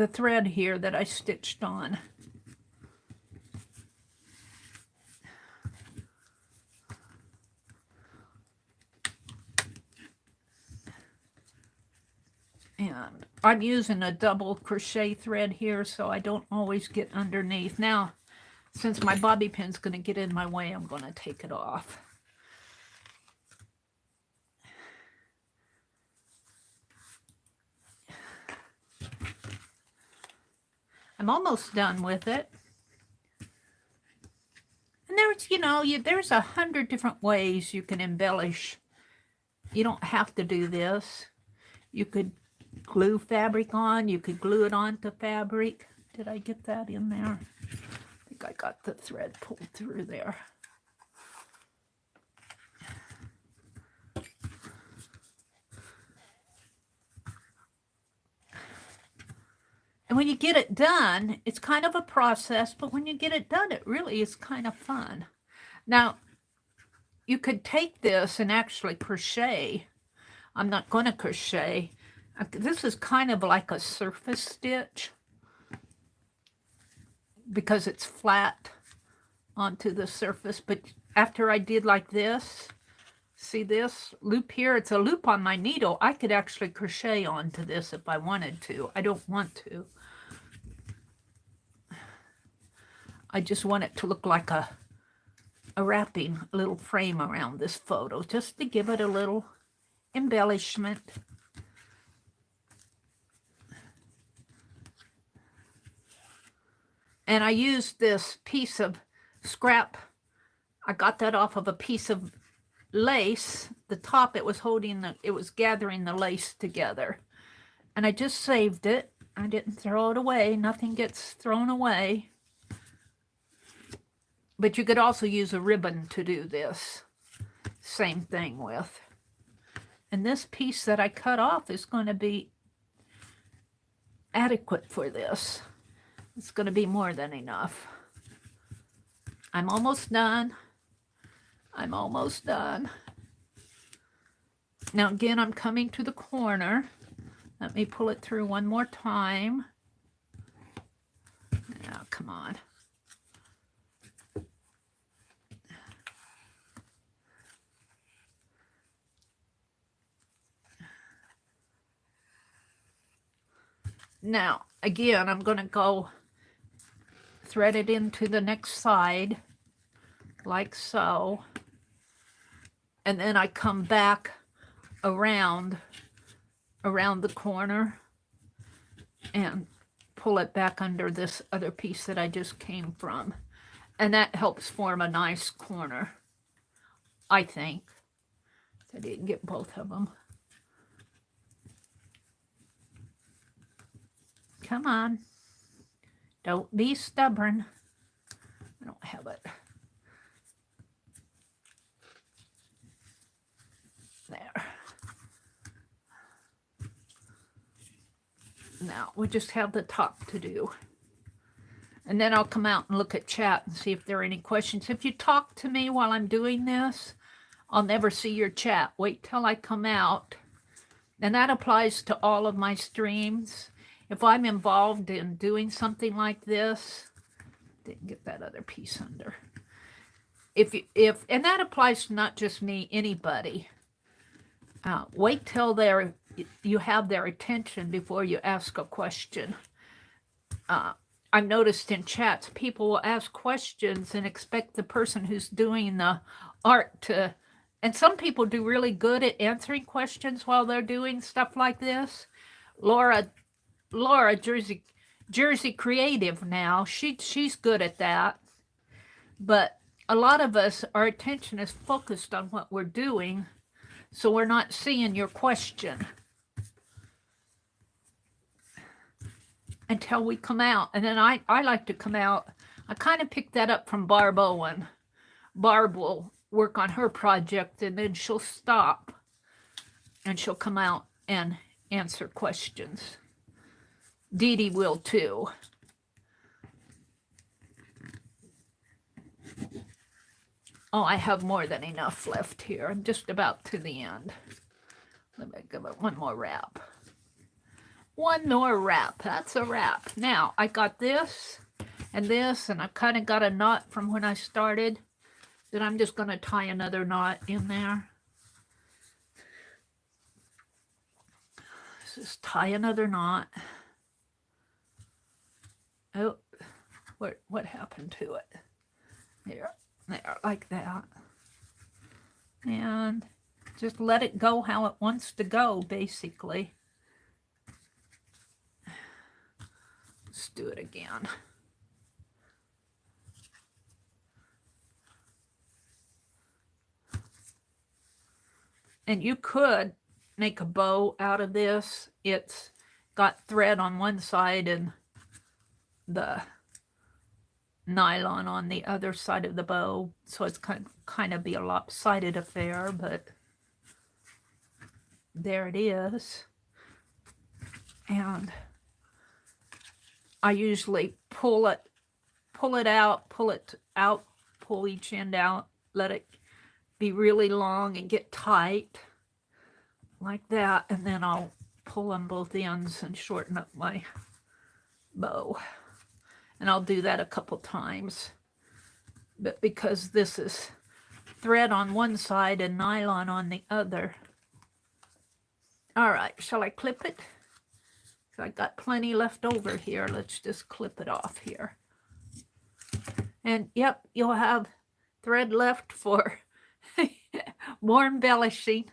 thread here that I stitched on. And I'm using a double crochet thread here, so I don't always get underneath. Now, since my bobby pin's going to get in my way, I'm going to take it off. I'm almost done with it. And there's, you know, there's 100 different ways you can embellish. You don't have to do this. You could glue fabric on. You could glue it onto fabric. Did I get that in there? I think I got the thread pulled through there. And when you get it done, it's kind of a process, but when you get it done, it really is kind of fun. Now, you could take this and actually crochet. I'm not going to crochet. This is kind of like a surface stitch because it's flat onto the surface. But after I did like this, see this loop here? It's a loop on my needle. I could actually crochet onto this if I wanted to. I don't want to. I just want it to look like a wrapping, a little frame around this photo, just to give it a little embellishment. And I used this piece of scrap. I got that off of a piece of lace. The top, it was gathering the lace together. And I just saved it. I didn't throw it away. Nothing gets thrown away. But you could also use a ribbon to do this. Same thing with. And this piece that I cut off is going to be adequate for this. It's going to be more than enough. I'm almost done. I'm almost done. Now again, I'm coming to the corner. Let me pull it through one more time. Now, come on. Now, again, I'm going to go thread it into the next side, like so. And then I come back around the corner and pull it back under this other piece that I just came from. And that helps form a nice corner, I think. I didn't get both of them. Come on. Don't be stubborn. I don't have it. There. Now, we just have the top to do. And then I'll come out and look at chat and see if there are any questions. If you talk to me while I'm doing this, I'll never see your chat. Wait till I come out And that applies to all of my streams. If I'm involved in doing something like this, didn't get that other piece under. And that applies to not just me, anybody. Wait till you have their attention before you ask a question. I've noticed in chats, people will ask questions and expect the person who's doing the art to, and some people do really good at answering questions while they're doing stuff like this. Laura, Jersey Creative now, she's good at that. But a lot of us, our attention is focused on what we're doing, so we're not seeing your question until we come out. And then I like to come out. I kind of picked that up from Barb Owen. Barb will work on her project, and then she'll stop, and she'll come out and answer questions. Dee Dee will too. Oh, I have more than enough left here. I'm just about to the end. Let me give it one more wrap. One more wrap. That's a wrap. Now, I got this, and I've kind of got a knot from when I started. Then I'm just going to tie another knot in there. Just tie another knot. Oh, what happened to it? There, like that. And just let it go how it wants to go, basically. Let's do it again. And you could make a bow out of this. It's got thread on one side and the nylon on the other side of the bow, so it's kind of be a lopsided affair, but there it is. And I usually pull it out, pull each end out, let it be really long and get tight like that, and then I'll pull on both ends and shorten up my bow. And I'll do that a couple times. But because this is thread on one side and nylon on the other. All right, shall I clip it? So I got plenty left over here. Let's just clip it off here. And yep, you'll have thread left for more embellishing,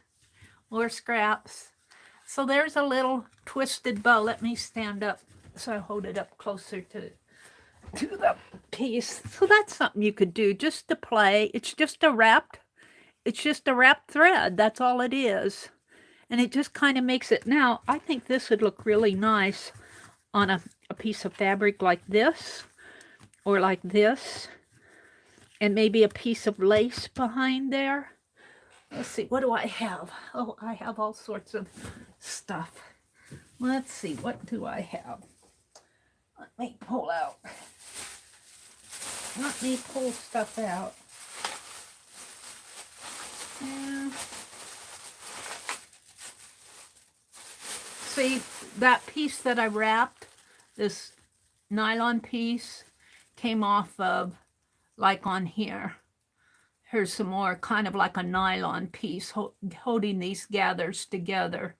more scraps. So there's a little twisted bow. Let me stand up so I hold it up closer to the piece. So that's something you could do just to play. It's just a wrapped thread. That's all it is. And it just kind of makes it. Now, I think this would look really nice on a piece of fabric like this, or like this, and maybe a piece of lace behind there. Let's see, what do I have? Oh, I have all sorts of stuff. Let's see, what do I have? Let me pull out. Let me pull stuff out. Yeah. See, that piece that I wrapped, this nylon piece, came off of, like on here. Here's some more, kind of like a nylon piece holding these gathers together.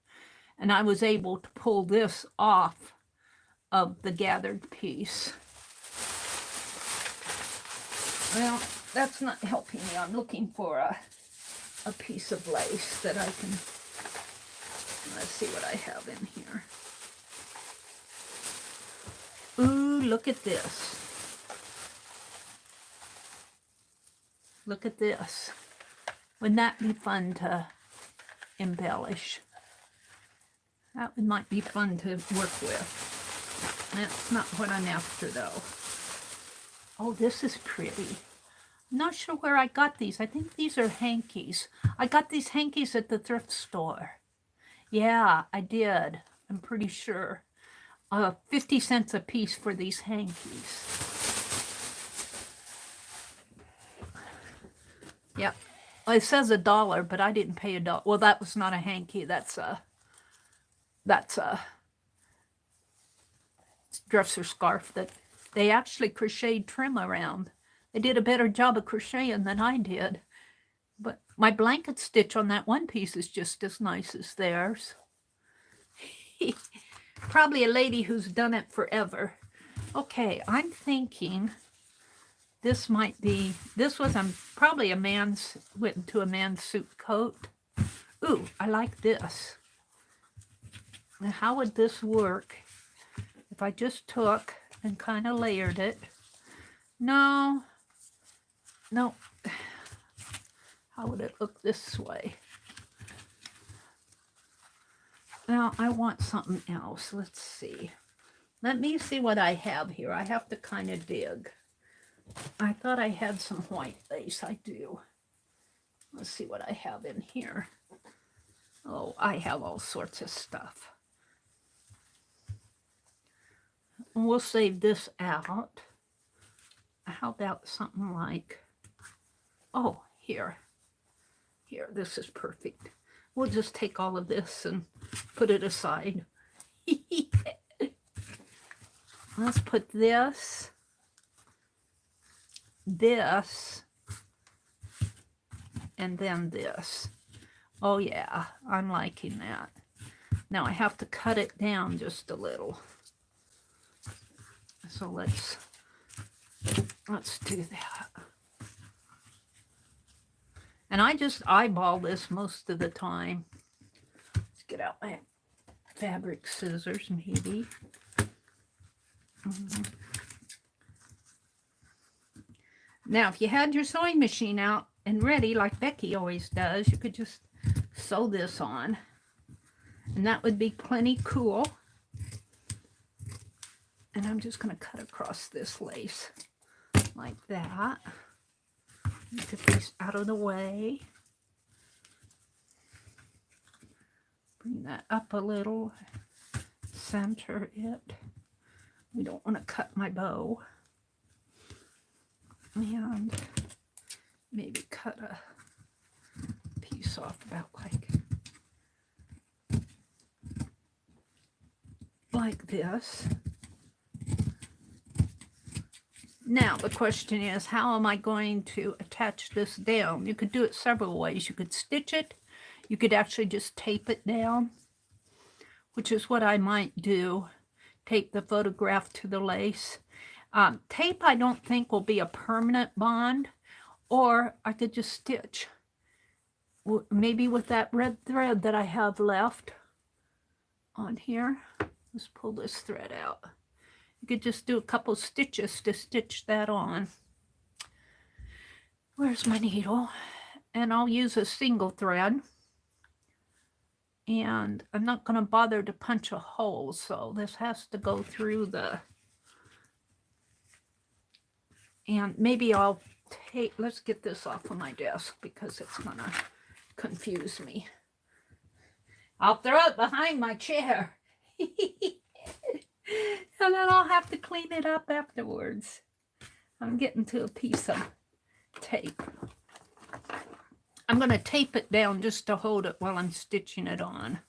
And I was able to pull this off of the gathered piece. Well, that's not helping me. I'm looking for a piece of lace that I can, let's see what I have in here. Ooh, look at this. Look at this. Wouldn't that be fun to embellish? That might be fun to work with. That's not what I'm after, though. Oh, this is pretty. I'm not sure where I got these. I think these are hankies. I got these hankies at the thrift store. Yeah, I did. I'm pretty sure. 50 cents a piece for these hankies. Yep. Well, it says $1, but I didn't pay $1. Well, that was not a hanky. That's a That's a dresser scarf that they actually crocheted trim around. They did a better job of crocheting than I did. But my blanket stitch on that one piece is just as nice as theirs. Probably a lady who's done it forever. Okay, I'm thinking this might be, this was probably a man's, went into a man's suit coat. Ooh, I like this. Now, how would this work if I just took and kind of layered it? No. How would it look this way? Now, I want something else. Let's see. Let me see what I have here. I have to kind of dig. I thought I had some white lace. I do. Let's see what I have in here. Oh, I have all sorts of stuff. And we'll save this out. How about something like, oh, here. Here, this is perfect. We'll just take all of this and put it aside. Let's put this, and then this. Oh yeah, I'm liking that. Now I have to cut it down just a little. So let's do that. And I just eyeball this most of the time. Let's get out my fabric scissors, maybe. Now, if you had your sewing machine out and ready, like Becky always does, you could just sew this on. And that would be plenty cool. And I'm just going to cut across this lace like that. Get these out of the way. Bring that up a little. Center it. We don't want to cut my bow. And maybe cut a piece off about like this. Now the question is, how am I going to attach this down? You could do it several ways. You could stitch it. You could actually just tape it down, which is what I might do. Tape the photograph to the lace. Tape I don't think will be a permanent bond, or I could just stitch. Maybe with that red thread that I have left on here. Let's pull this thread out. You could just do a couple stitches to stitch that on. Where's my needle? And I'll use a single thread. And I'm not going to bother to punch a hole, so this has to go through the... And maybe I'll take... Let's get this off of my desk because it's going to confuse me. I'll throw it behind my chair. And then I'll have to clean it up afterwards. I'm getting to a piece of tape. I'm going to tape it down just to hold it while I'm stitching it on.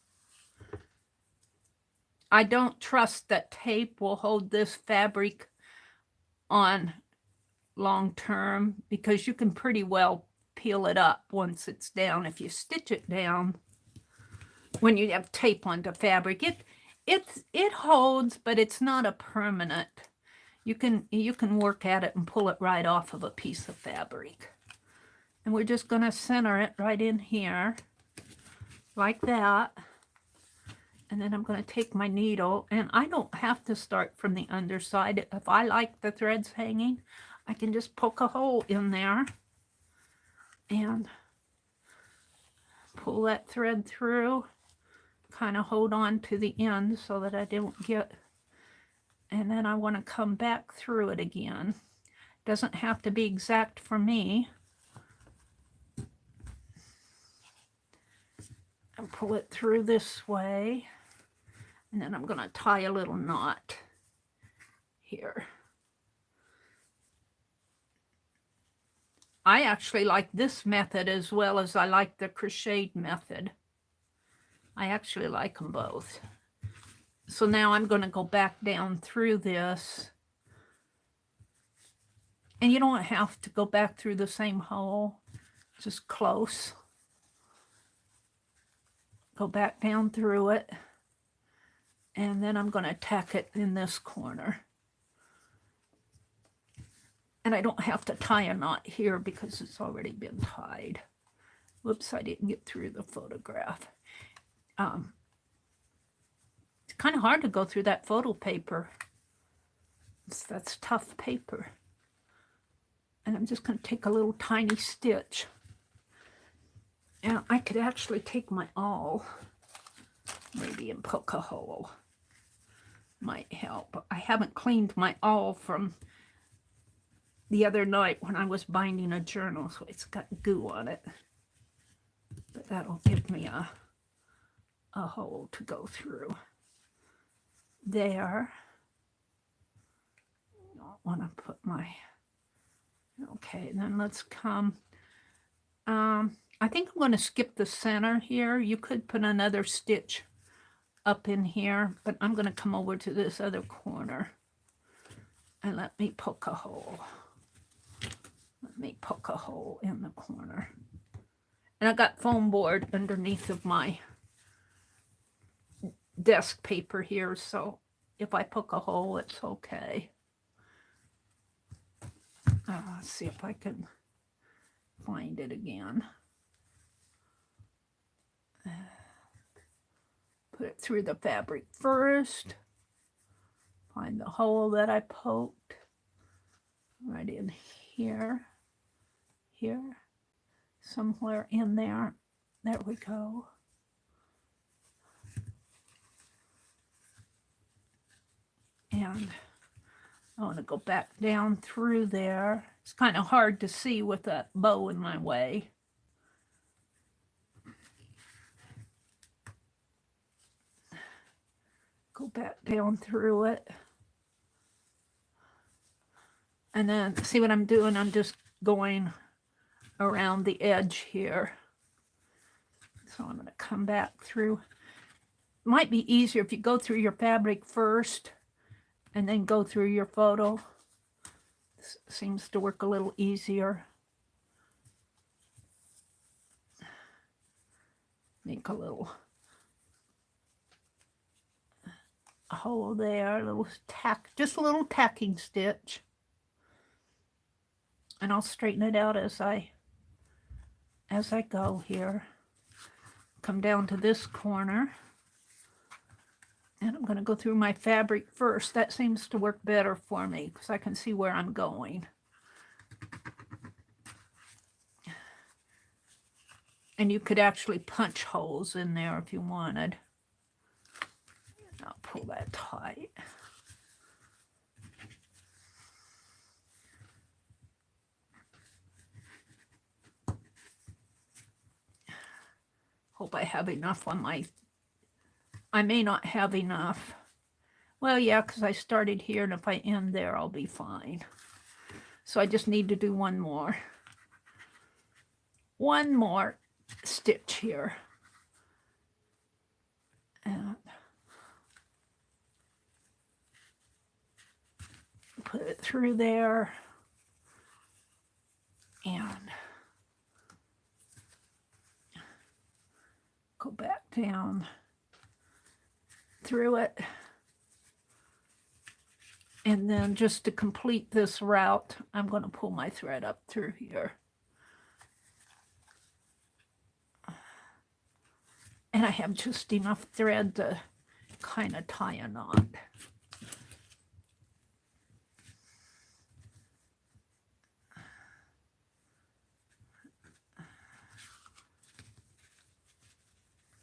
I don't trust that tape will hold this fabric on long term because you can pretty well peel it up once it's down. If you stitch it down when you have tape onto fabric, it holds, but it's not a permanent. You can work at it and pull it right off of a piece of fabric. And we're just going to center it right in here like that. And then I'm going to take my needle, and I don't have to start from the underside. If I like the threads hanging, I can just poke a hole in there and pull that thread through. Kind of hold on to the end so that I don't get, and then I want to come back through it again. Doesn't have to be exact for me. And pull it through this way, and then I'm going to tie a little knot here. I actually like this method as well as I like the crocheted method. I actually like them both. So now I'm going to go back down through this. And you don't have to go back through the same hole, just close. Go back down through it. And then I'm going to tack it in this corner. And I don't have to tie a knot here because it's already been tied. Whoops, I didn't get through the photograph. It's kind of hard to go through that photo paper. That's tough paper. And I'm just going to take a little tiny stitch. And I could actually take my awl, maybe, and poke a hole. Might help. I haven't cleaned my awl from the other night when I was binding a journal, so it's got goo on it. But that'll give me a hole to go through. There. I don't want to put my... Okay, then let's come... I think I'm going to skip the center here. You could put another stitch up in here, but I'm going to come over to this other corner and let me poke a hole. Let me poke a hole in the corner. And I got foam board underneath of my desk paper here, so if I poke a hole, it's okay. Let's see if I can find it again. Put it through the fabric first. Find the hole that I poked. Right in here. Here. Somewhere in there. There we go. And I want to go back down through there. It's kind of hard to see with that bow in my way. Go back down through it. And then see what I'm doing? I'm just going around the edge here. So I'm going to come back through. Might be easier if you go through your fabric first and then go through your photo. This seems to work a little easier. Make a little hole there, a little tack, just a little tacking stitch. And I'll straighten it out as I go here. Come down to this corner. And I'm going to go through my fabric first. That seems to work better for me because I can see where I'm going. And you could actually punch holes in there if you wanted. I'll pull that tight. Hope I have enough on my... I may not have enough. Well, yeah, because I started here, and if I end there, I'll be fine. So I just need to do one more. One more stitch here. And put it through there. And go back down through it. And then just to complete this route, I'm going to pull my thread up through here. And I have just enough thread to kind of tie a knot.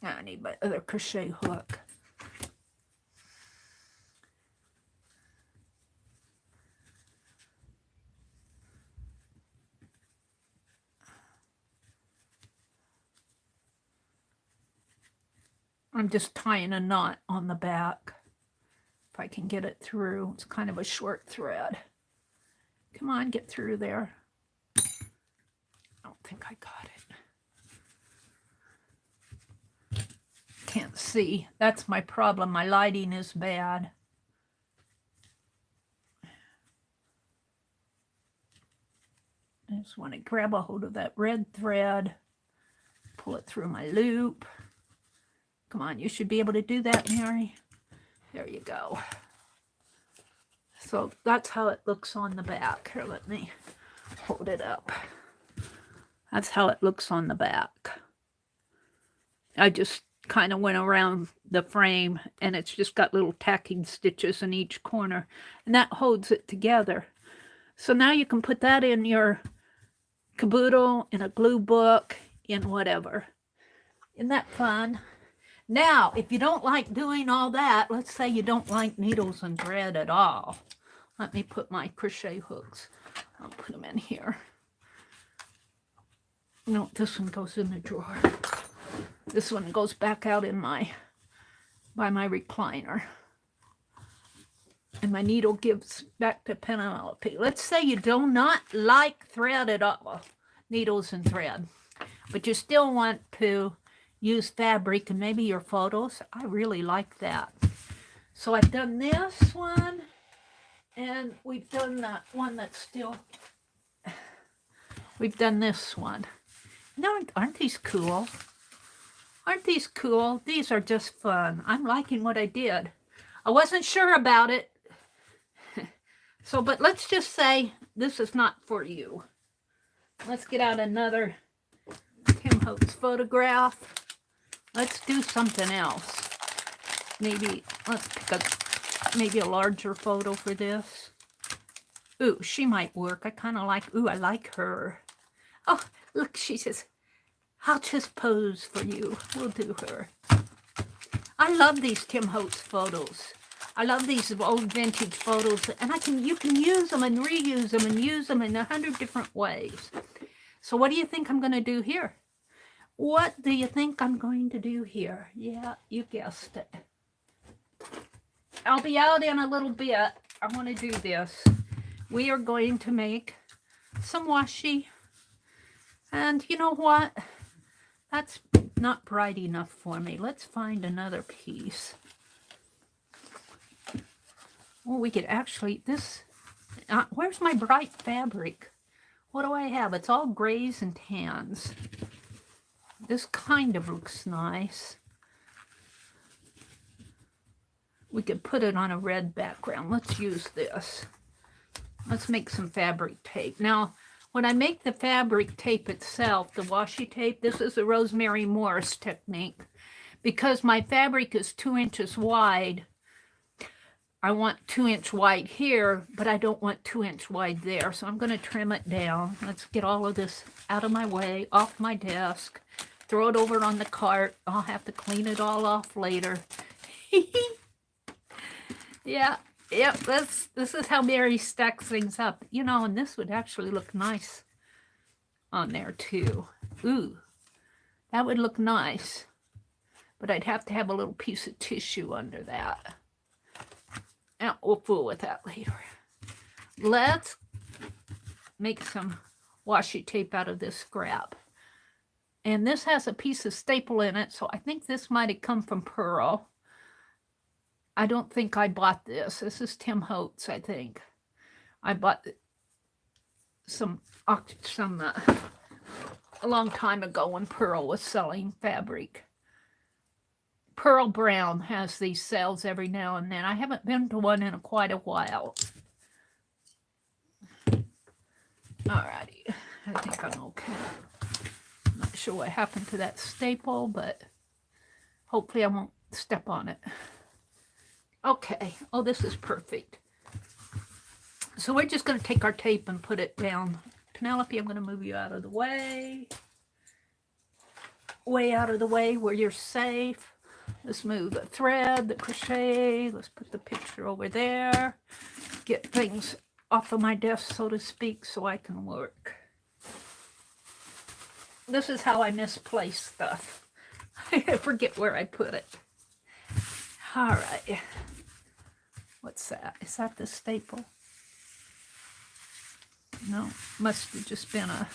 I need my other crochet hook. I'm just tying a knot on the back. If I can get it through. It's kind of a short thread. Come on, get through there. I don't think I got it. can't see. That's my problem. My lighting is bad. I just want to grab a hold of that red thread, pull it through my loop. Come on, you should be able to do that, Mary. There you go. So that's how it looks on the back. Here, let me hold it up. That's how it looks on the back. I just kind of went around the frame, and it's just got little tacking stitches in each corner, and that holds it together. So now you can put that in your caboodle, in a glue book, in whatever. Isn't that fun? Now, if you don't like doing all that, let's say you don't like needles and thread at all. Let me put my crochet hooks. I'll put them in here. No, this one goes in the drawer. This one goes back out in by my recliner. And my needle gives back to Penelope. Let's say you do not like thread at all, needles and thread, but you still want to use fabric and maybe your photos. I really like that. So I've done this one, and we've done that one that's still, we've done this one. No, aren't these cool? Aren't these cool? These are just fun. I'm liking what I did. I wasn't sure about it. So, but let's just say this is not for you. Let's get out another Tim Holtz photograph. Let's do something else. Maybe, let's pick maybe a larger photo for this. Ooh, she might work. I kind of like, ooh, I like her. Oh, look, she says, I'll just pose for you. We'll do her. I love these Tim Holtz photos. I love these old vintage photos, and you can use them and reuse them and use them in 100 different ways. So what do you think I'm going to do here? What do you think I'm going to do here? Yeah, you guessed it. I'll be out in a little bit. I want to do this. We are going to make some washi. And you know what? That's not bright enough for me. Let's find another piece. Well, we could actually, where's my bright fabric? What do I have? It's all grays and tans. This kind of looks nice. We could put it on a red background. Let's use this. Let's make some fabric tape. Now, when I make the fabric tape itself, the washi tape, this is the Rosemary Morris technique. Because my fabric is 2 inches wide, I want 2-inch wide here, but I don't want 2-inch wide there. So I'm going to trim it down. Let's get all of this out of my way, off my desk. Throw it over on the cart. I'll have to clean it all off later. Yeah, yep, this is how Mary stacks things up. You know, and this would actually look nice on there too. Ooh, that would look nice. But I'd have to have a little piece of tissue under that. And we'll fool with that later. Let's make some washi tape out of this scrap. And this has a piece of staple in it, so I think this might have come from Pearl. I don't think I bought this. This is Tim Holtz, I think. I bought some a long time ago when Pearl was selling fabric. Pearl Brown has these sales every now and then. I haven't been to one in quite a while. Alrighty, I think I'm okay. I'm not sure what happened to that staple, but hopefully I won't step on it. Okay, oh, this is perfect. So we're just going to take our tape and put it down. Penelope, I'm going to move you out of the way. Way out of the way where you're safe. Let's move the thread, the crochet. Let's put the picture over there. Get things off of my desk, so to speak, so I can work. This is how I misplace stuff. I forget where I put it. All right. What's that? Is that the staple? No, must have just been a...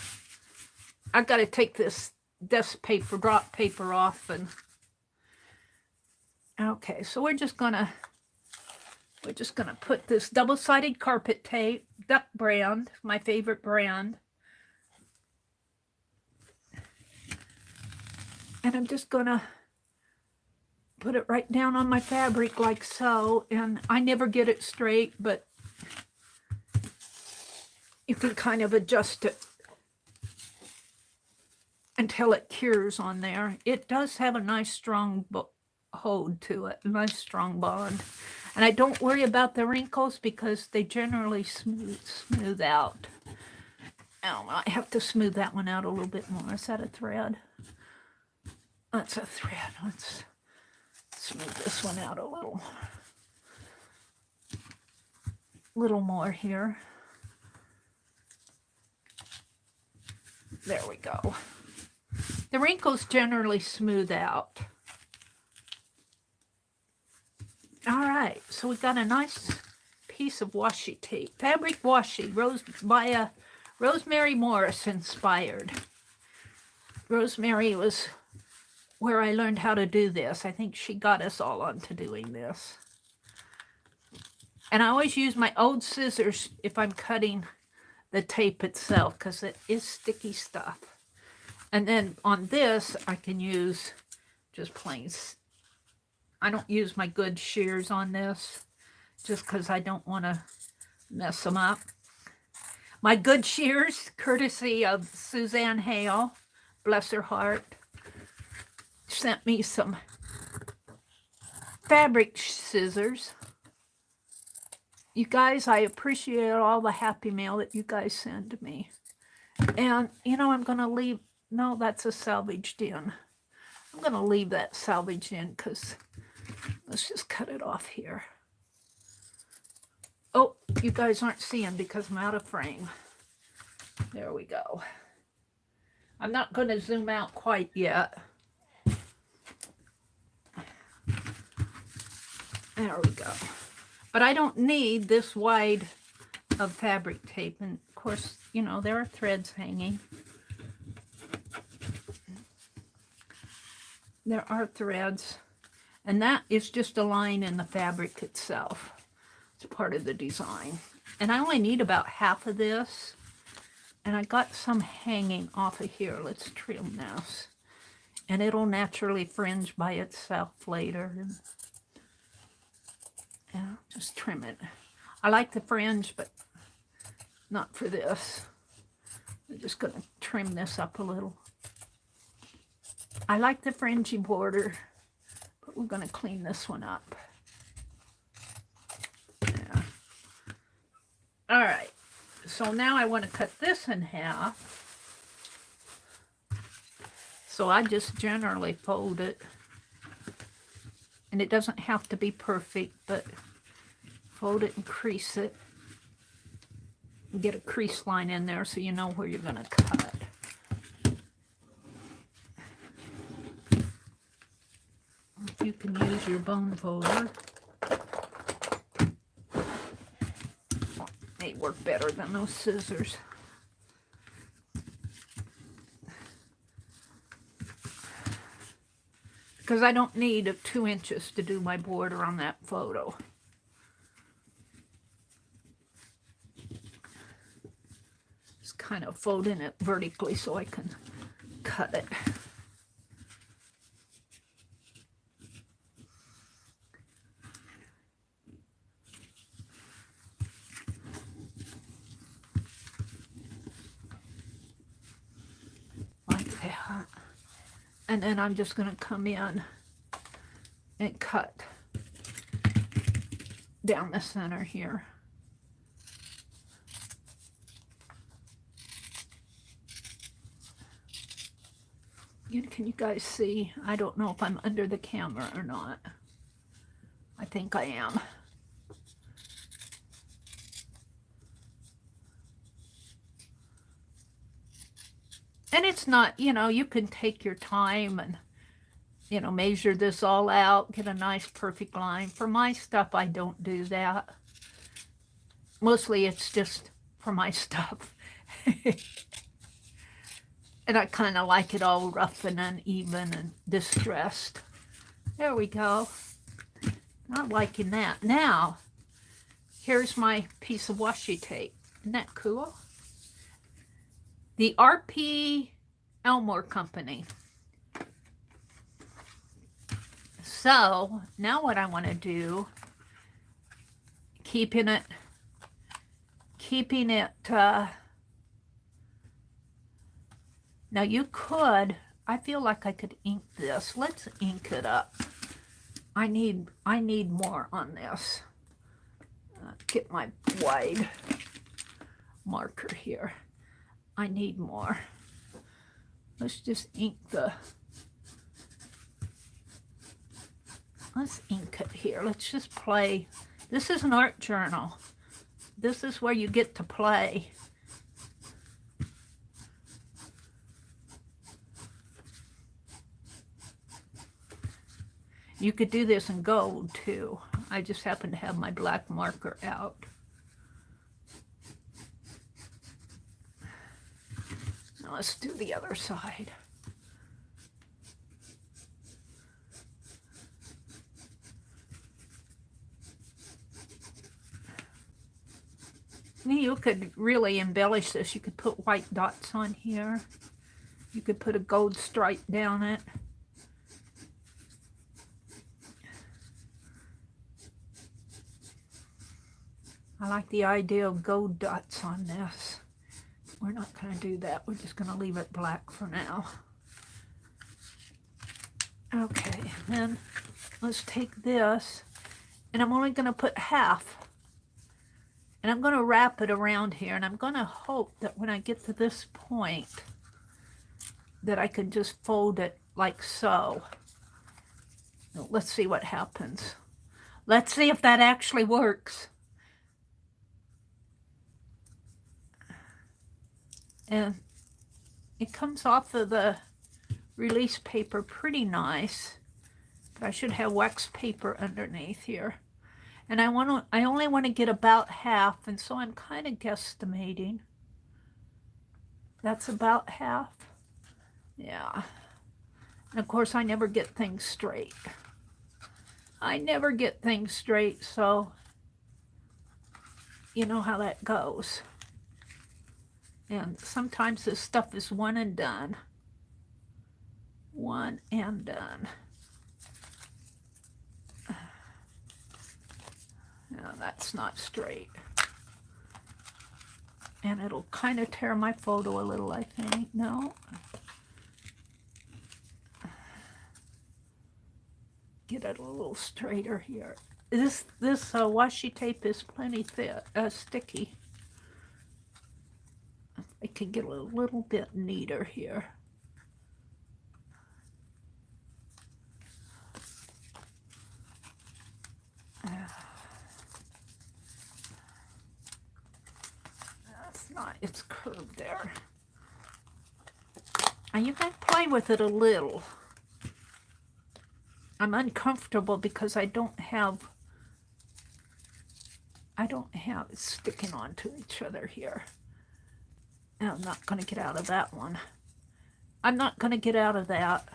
I've got to take this desk paper, drop paper off and Okay, so we're just gonna put this double-sided carpet tape, Duck brand, my favorite brand. And I'm just gonna put it right down on my fabric like so. And I never get it straight, but you can kind of adjust it until it cures on there. It does have a nice strong hold to it, a nice strong bond. And I don't worry about the wrinkles because they generally smooth out. Oh, I have to smooth that one out a little bit more. Is that a thread? That's a thread. Let's smooth this one out a little more here. There we go. The wrinkles generally smooth out. All right, so we got a nice piece of washi tape, fabric washi, by Rosemary Morris inspired. Rosemary was where I learned how to do this. I think she got us all onto doing this. And I always use my old scissors if I'm cutting the tape itself because it is sticky stuff. And then on this, I can use just plain. I don't use my good shears on this just because I don't want to mess them up. My good shears, courtesy of Suzanne Hale, bless her heart, sent me some fabric scissors. You guys, I appreciate all the happy mail that you guys send me. And, you know, I'm going to leave, no, that's a salvaged in. I'm going to leave that salvaged in because let's just cut it off here. Oh, you guys aren't seeing because I'm out of frame. There we go. I'm not going to zoom out quite yet. There we go. But I don't need this wide of fabric tape. And of course, you know, there are threads hanging. There are threads. And that is just a line in the fabric itself. It's part of the design. And I only need about half of this. And I got some hanging off of here. Let's trim this. And it'll naturally fringe by itself later. Yeah, just trim it. I like the fringe, but not for this. I'm just going to trim this up a little. I like the fringy border, but we're going to clean this one up. Yeah. All right. So now I want to cut this in half. So I just generally fold it. And it doesn't have to be perfect, but fold it and crease it. Get a crease line in there so you know where you're going to cut. You can use your bone folder. They work better than those scissors. Because I don't need 2 inches to do my border on that photo. Just kind of folding it vertically so I can cut it. Like that. And then I'm just going to come in and cut down the center here. Can you guys see? I don't know if I'm under the camera or not. I think I am. And it's not, you know, you can take your time and, you know, measure this all out, get a nice perfect line. For my stuff, I don't do that. Mostly it's just for my stuff. And I kind of like it all rough and uneven and distressed. There we go. Not liking that. Now, here's my piece of washi tape. Isn't that cool? The R.P. Elmore Company. So, now what I want to do, keeping it, now you could, I feel like I could ink this. Let's ink it up. I need more on this. Get my wide marker here. I need more. Let's just ink let's ink it here. Let's just play. This is an art journal. This is where you get to play. You could do this in gold too. I just happen to have my black marker out. Now let's do the other side. You could really embellish this. You could put white dots on here. You could put a gold stripe down it. I like the idea of gold dots on this. We're not going to do that. We're just going to leave it black for now. Okay, then let's take this, and I'm only going to put half. And I'm going to wrap it around here, and I'm going to hope that when I get to this point that I can just fold it like so. Let's see what happens. Let's see if that actually works. And it comes off of the release paper pretty nice, but I should have wax paper underneath here. And I only want to get about half, and so I'm kind of guesstimating. That's about half. Yeah. And of course I never get things straight. I never get things straight, so you know how that goes. And sometimes this stuff is one and done. One and done. No, that's not straight. And it'll kind of tear my photo a little, I think. No. Get it a little straighter here. This washi tape is plenty thick, sticky. I can get a little bit neater here. That's not, it's curved there. And you can play with it a little. I'm uncomfortable because I don't have it sticking onto each other here. And I'm not going to get out of that one. I'm not going to get out of that.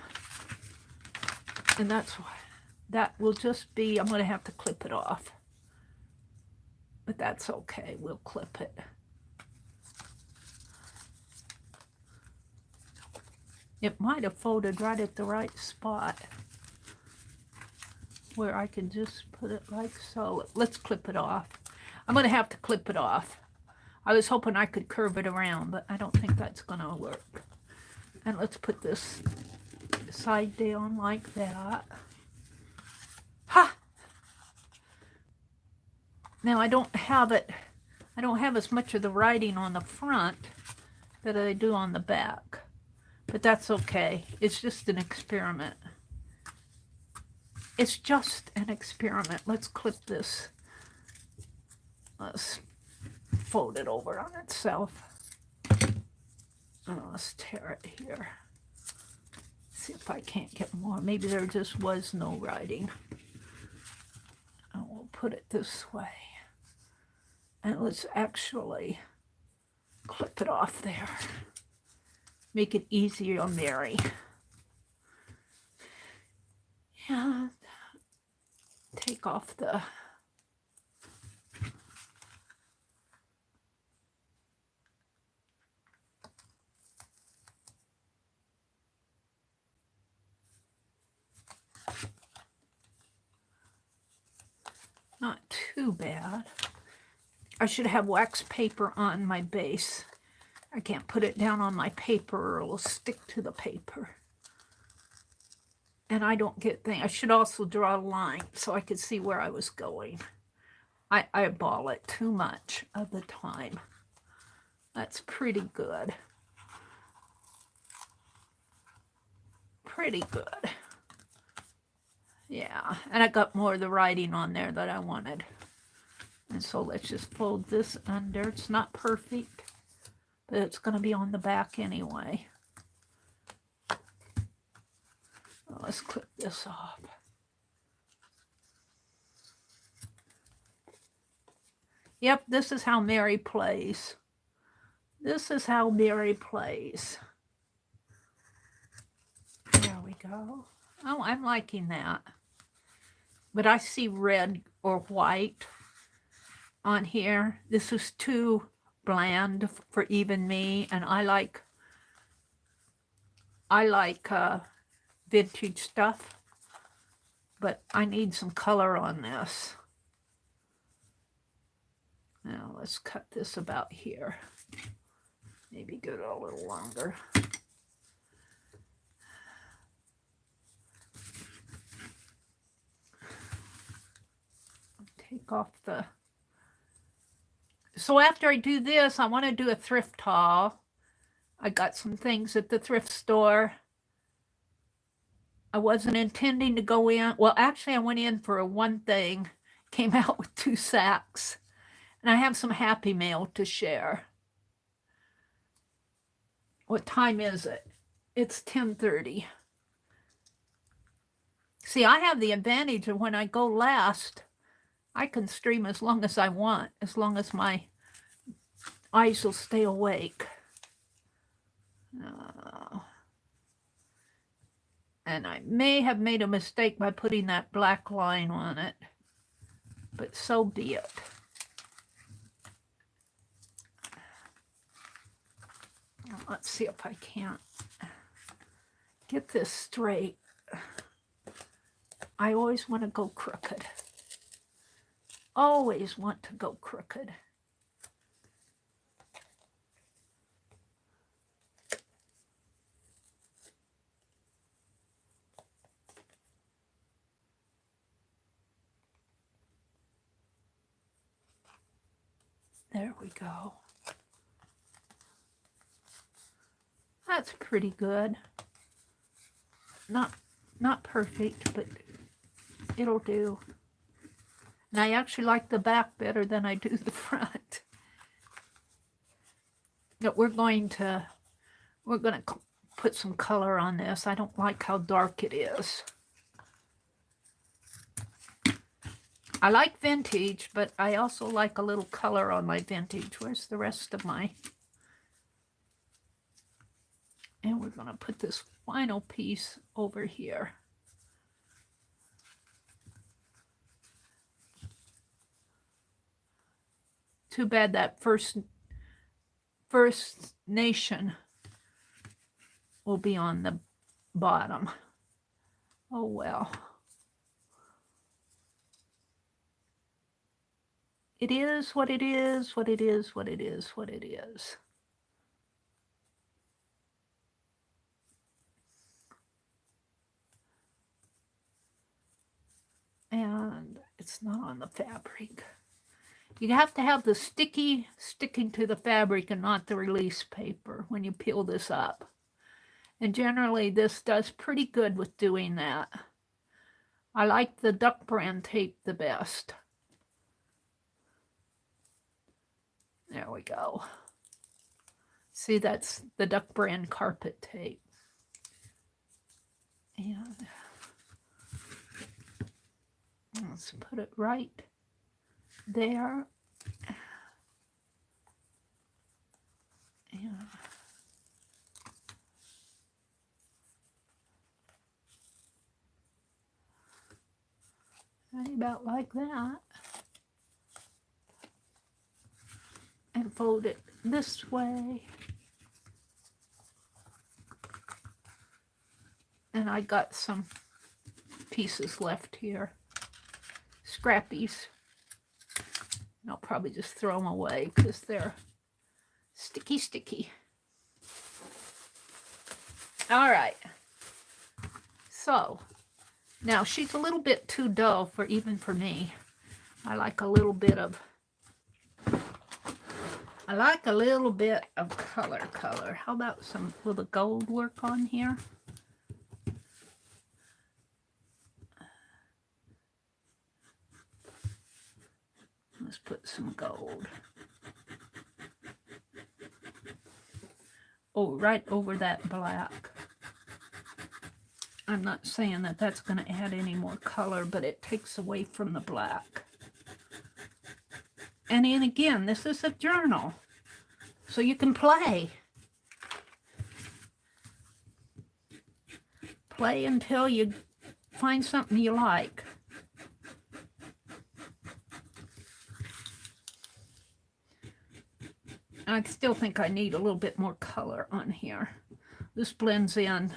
And that's why that will just be, I'm going to have to clip it off. But that's okay, we'll clip it. It might have folded right at the right spot where I can just put it like so. Let's clip it off. I'm going to have to clip it off. I was hoping I could curve it around, but I don't think that's going to work. And let's put this side down like that. Ha! Now I don't have as much of the writing on the front that I do on the back. But that's okay. It's just an experiment. It's just an experiment. Let's clip this. Let's fold it over on itself. Oh, let's tear it here. See if I can't get more. Maybe there just was no writing. And we'll put it this way. And let's actually clip it off there. Make it easier on Mary. And Take off the not too bad. I should have wax paper on my base. I can't put it down on my paper or it'll stick to the paper. And I don't get things. I should also draw a line so I could see where I was going. I eyeball it too much of the time. That's pretty good. Pretty good. Yeah, and I got more of the writing on there that I wanted. And so let's just fold this under. It's not perfect, but it's going to be on the back anyway. Well, let's clip this off. Yep, this is how Meri plays. This is how Meri plays. There we go. Oh, I'm liking that. But I see red or white on here. This is too bland for even me, and I like vintage stuff, but I need some color on this. Now let's cut this about here. Maybe go a little longer. Take off the... So after I do this, I want to do a thrift haul. I got some things at the thrift store. I wasn't intending to go in. Well, actually, I went in for one thing, came out with 2 sacks. And I have some Happy Mail to share. What time is it? It's 10:30. See, I have the advantage of when I go last, I can stream as long as I want, as long as my eyes will stay awake. And I may have made a mistake by putting that black line on it, but so be it. Now, let's see if I can't get this straight. I always want to go crooked. Always want to go crooked. There we go. That's pretty good. Not perfect, but it'll do. And I actually like the back better than I do the front. But we're going to put some color on this. I don't like how dark it is. I like vintage, but I also like a little color on my vintage. Where's the rest of my... And we're going to put this final piece over here. Too bad that First Nation will be on the bottom. Oh well. It is what it is, what it is, what it is, what it is. And it's not on the fabric. You have to have the sticky sticking to the fabric and not the release paper when you peel this up. And generally this does pretty good with doing that. I like the Duck Brand tape the best. There we go. See, that's the Duck Brand carpet tape. And let's put it right there. And Right about like that. And fold it this way. And I got some pieces left here. Scrappies. And I'll probably just throw them away because they're sticky. All right. So now she's a little bit too dull for even for me. I like a little bit of color. How about some, will the gold work on here? Let's put some gold. Oh, right over that black. I'm not saying that that's going to add any more color, but it takes away from the black. And then again, this is a journal, so you can play. Play until you find something you like. I still think I need a little bit more color on here. This blends in.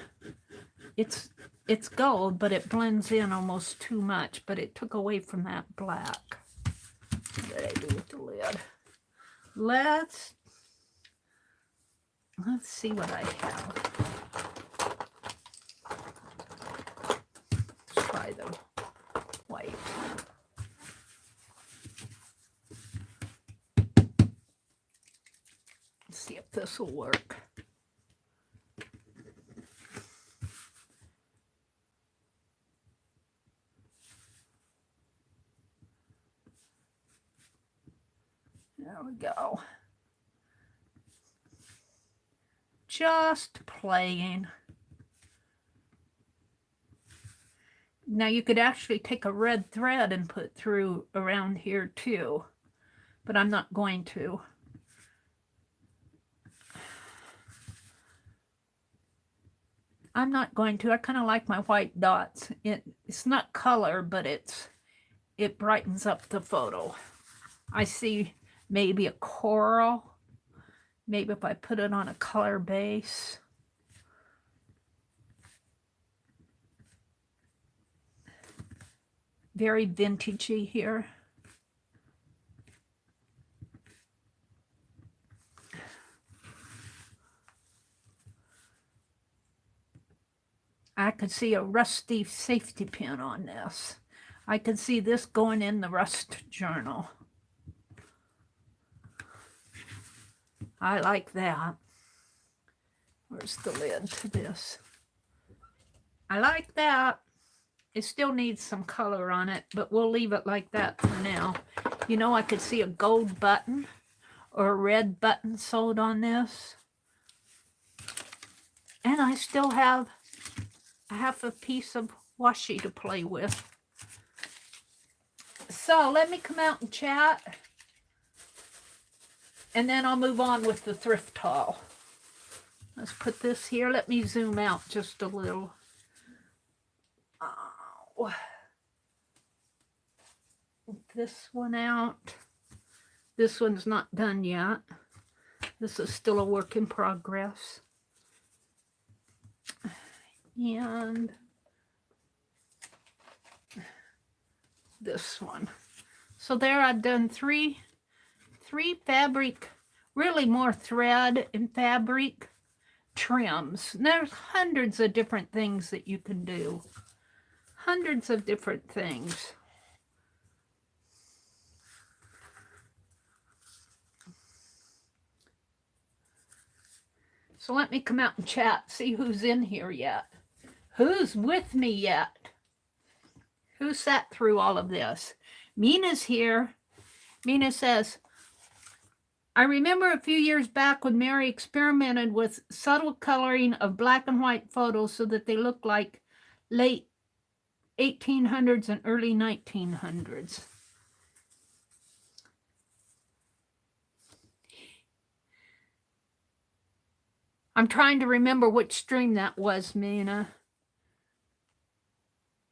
It's gold, but it blends in almost too much, but it took away from that black. What did I do with the lid? Let's see what I have. Let's try the white. Let's see if this will work. There we go. Just playing. Now you could actually take a red thread and put through around here too, but I'm not going to. I kind of like my white dots. It's not color, but it brightens up the photo. I see maybe a coral. Maybe if I put it on a color base. Very vintagey here. I could see a rusty safety pin on this. I could see this going in the rust journal. I like that. Where's the lid to this? I like that. It still needs some color on it, but we'll leave it like that for now. You know, I could see a gold button or a red button sewed on this. And I still have half a piece of washi to play with. So let me come out and chat. And then I'll move on with the thrift haul. Let's put this here. Let me zoom out just a little. Oh. This one out. This one's not done yet. This is still a work in progress. And this one. So there I've done three fabric, really more thread and fabric trims. And there's hundreds of different things that you can do. Hundreds of different things. So let me come out and chat, see who's in here yet. Who's with me yet? Who sat through all of this? Mina's here. Mina says, I remember a few years back when Meri experimented with subtle coloring of black and white photos so that they look like late 1800s and early 1900s. I'm trying to remember which stream that was, Mina.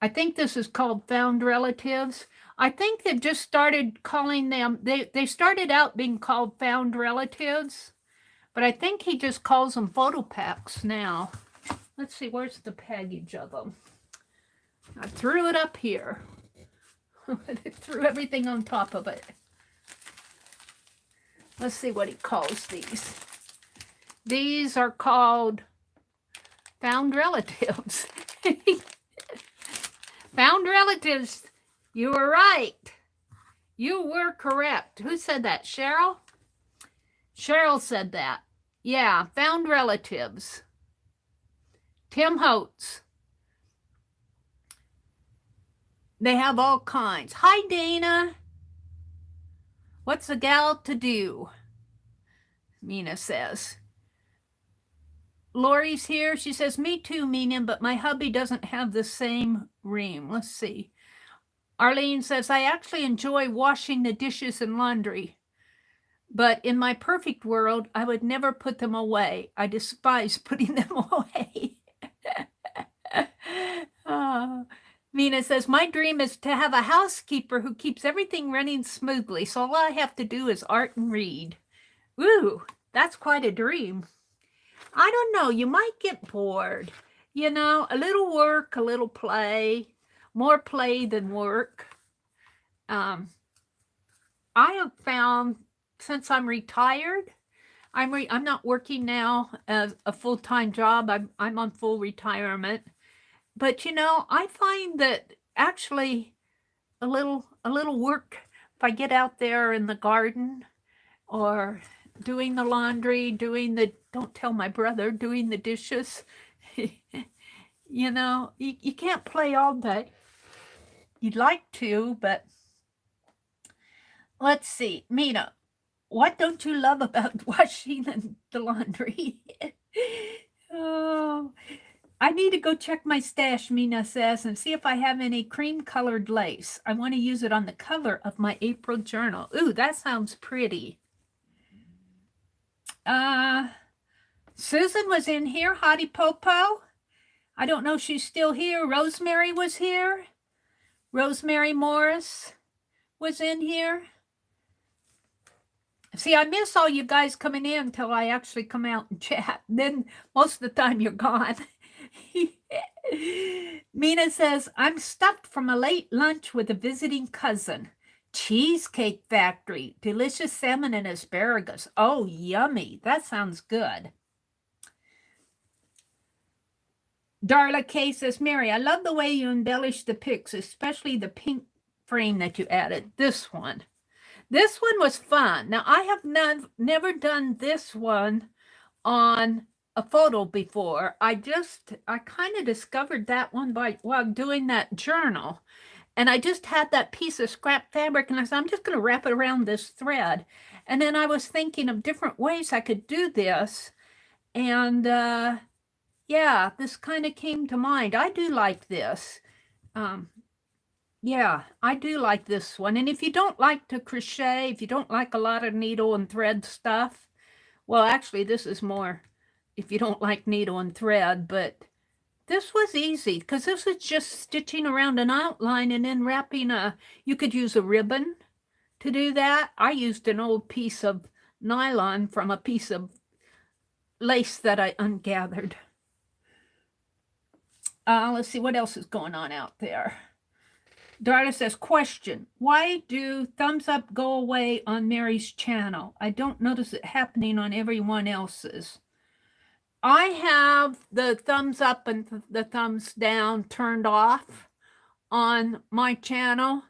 I think this is called Found Relatives. I think they've just started calling them, they started out being called Found Relatives, but I think he just calls them photo packs now. Let's see, where's the package of them? I threw it up here. I threw everything on top of it. Let's see what he calls these. These are called Found Relatives. Found Relatives. You were right. You were correct. Who said that? Cheryl? Cheryl said that. Yeah, Found Relatives. Tim Holtz. They have all kinds. Hi, Dana. What's a gal to do? Mina says. Lori's here. She says, me too, Mina, but my hubby doesn't have the same ream. Let's see. Arlene says, I actually enjoy washing the dishes and laundry, but in my perfect world, I would never put them away. I despise putting them away. Mina says, my dream is to have a housekeeper who keeps everything running smoothly, so all I have to do is art and read. Ooh, that's quite a dream. I don't know, you might get bored. You know, a little work, a little play, more play than work. I have found, since I'm retired, I'm not working now as a full-time job. I'm on full retirement. But, you know, I find that actually a little work, if I get out there in the garden or doing the laundry, don't tell my brother, doing the dishes, you know, you can't play all day. You'd like to, but let's see. Mina, what don't you love about washing the laundry? Oh, I need to go check my stash, Mina says, and see if I have any cream-colored lace. I want to use it on the cover of my April journal. Ooh, that sounds pretty. Susan was in here. Hottie Popo. I don't know if she's still here. Rosemary was here. Rosemary Morris was in here. See, I miss all you guys coming in until I actually come out and chat. Then most of the time you're gone. Mina says, I'm stuffed from a late lunch with a visiting cousin. Cheesecake Factory, delicious salmon and asparagus. Oh, yummy. That sounds good. Darla K says, Mary, I love the way you embellish the pics, especially the pink frame that you added. This one. This one was fun. Now, I have never done this one on a photo before. I kind of discovered that one while doing that journal. And I just had that piece of scrap fabric, and I said, I'm just going to wrap it around this thread. And then I was thinking of different ways I could do this. And yeah, this kind of came to mind. I do like this. Yeah, I do like this one. And if you don't like to crochet, if you don't like a lot of needle and thread stuff, well, actually, this is more if you don't like needle and thread, but this was easy because this is just stitching around an outline and then wrapping you could use a ribbon to do that. I used an old piece of nylon from a piece of lace that I ungathered. Let's see what else is going on out there. Darla says, question, why do thumbs up go away on Mary's channel? I don't notice it happening on everyone else's. I have the thumbs up and the thumbs down turned off on my channel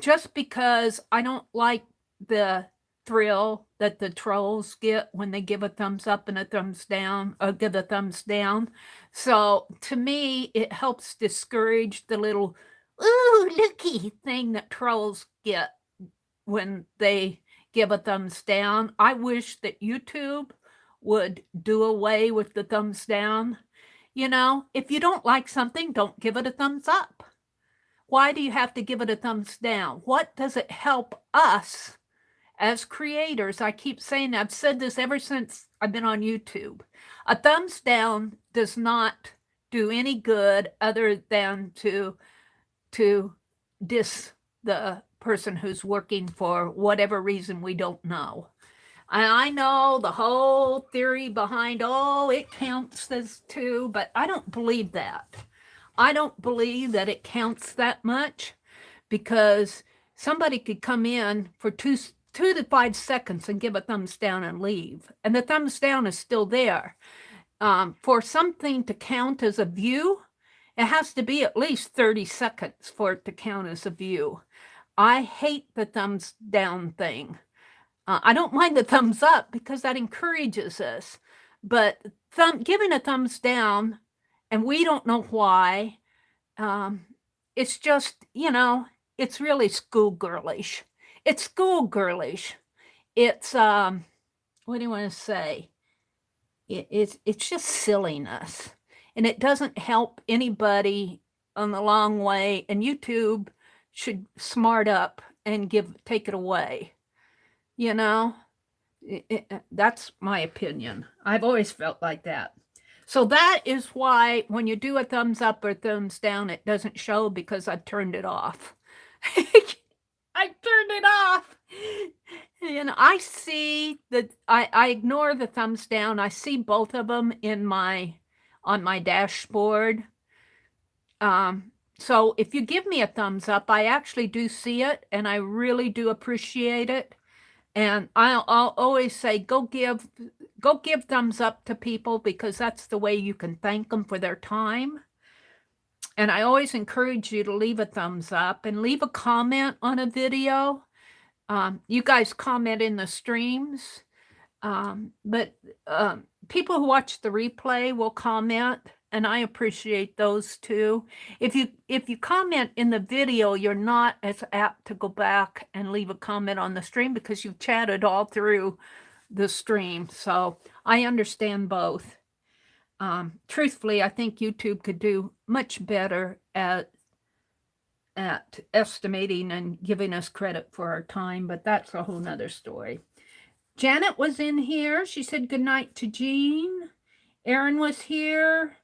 just because I don't like the thrill that the trolls get when they give a thumbs up and a thumbs down, or give a thumbs down. So to me, it helps discourage the little, ooh, looky thing that trolls get when they give a thumbs down. I wish that YouTube would do away with the thumbs down. You know, if you don't like something, don't give it a thumbs up. Why do you have to give it a thumbs down? What does it help us as creators? I keep saying, I've said this ever since I've been on YouTube. A thumbs down does not do any good other than to diss the person who's working for whatever reason we don't know. I know the whole theory behind, oh, it counts as two, but I don't believe that. I don't believe that it counts that much, because somebody could come in for 2 to 5 seconds and give a thumbs down and leave. And the thumbs down is still there. For something to count as a view, it has to be at least 30 seconds for it to count as a view. I hate the thumbs down thing. I don't mind the thumbs up because that encourages us. But giving a thumbs down, and we don't know why, it's just, it's really schoolgirlish. It's schoolgirlish. It's, what do you want to say? It's just silliness. And it doesn't help anybody on the long way. And YouTube should smart up and take it away. That's my opinion. I've always felt like that. So that is why when you do a thumbs up or thumbs down, it doesn't show, because I've turned it off. I turned it off. And I see that I ignore the thumbs down. I see both of them on my dashboard. So if you give me a thumbs up, I actually do see it, and I really do appreciate it. And I'll always say, go give thumbs up to people, because that's the way you can thank them for their time. And I always encourage you to leave a thumbs up and leave a comment on a video. You guys comment in the streams, but people who watch the replay will comment, and I appreciate those too. If you comment in the video, you're not as apt to go back and leave a comment on the stream, because you've chatted all through the stream. So I understand both. Truthfully, I think YouTube could do much better at estimating and giving us credit for our time, but that's a whole nother story. Janet was in here. She said goodnight to Jean. Erin was here.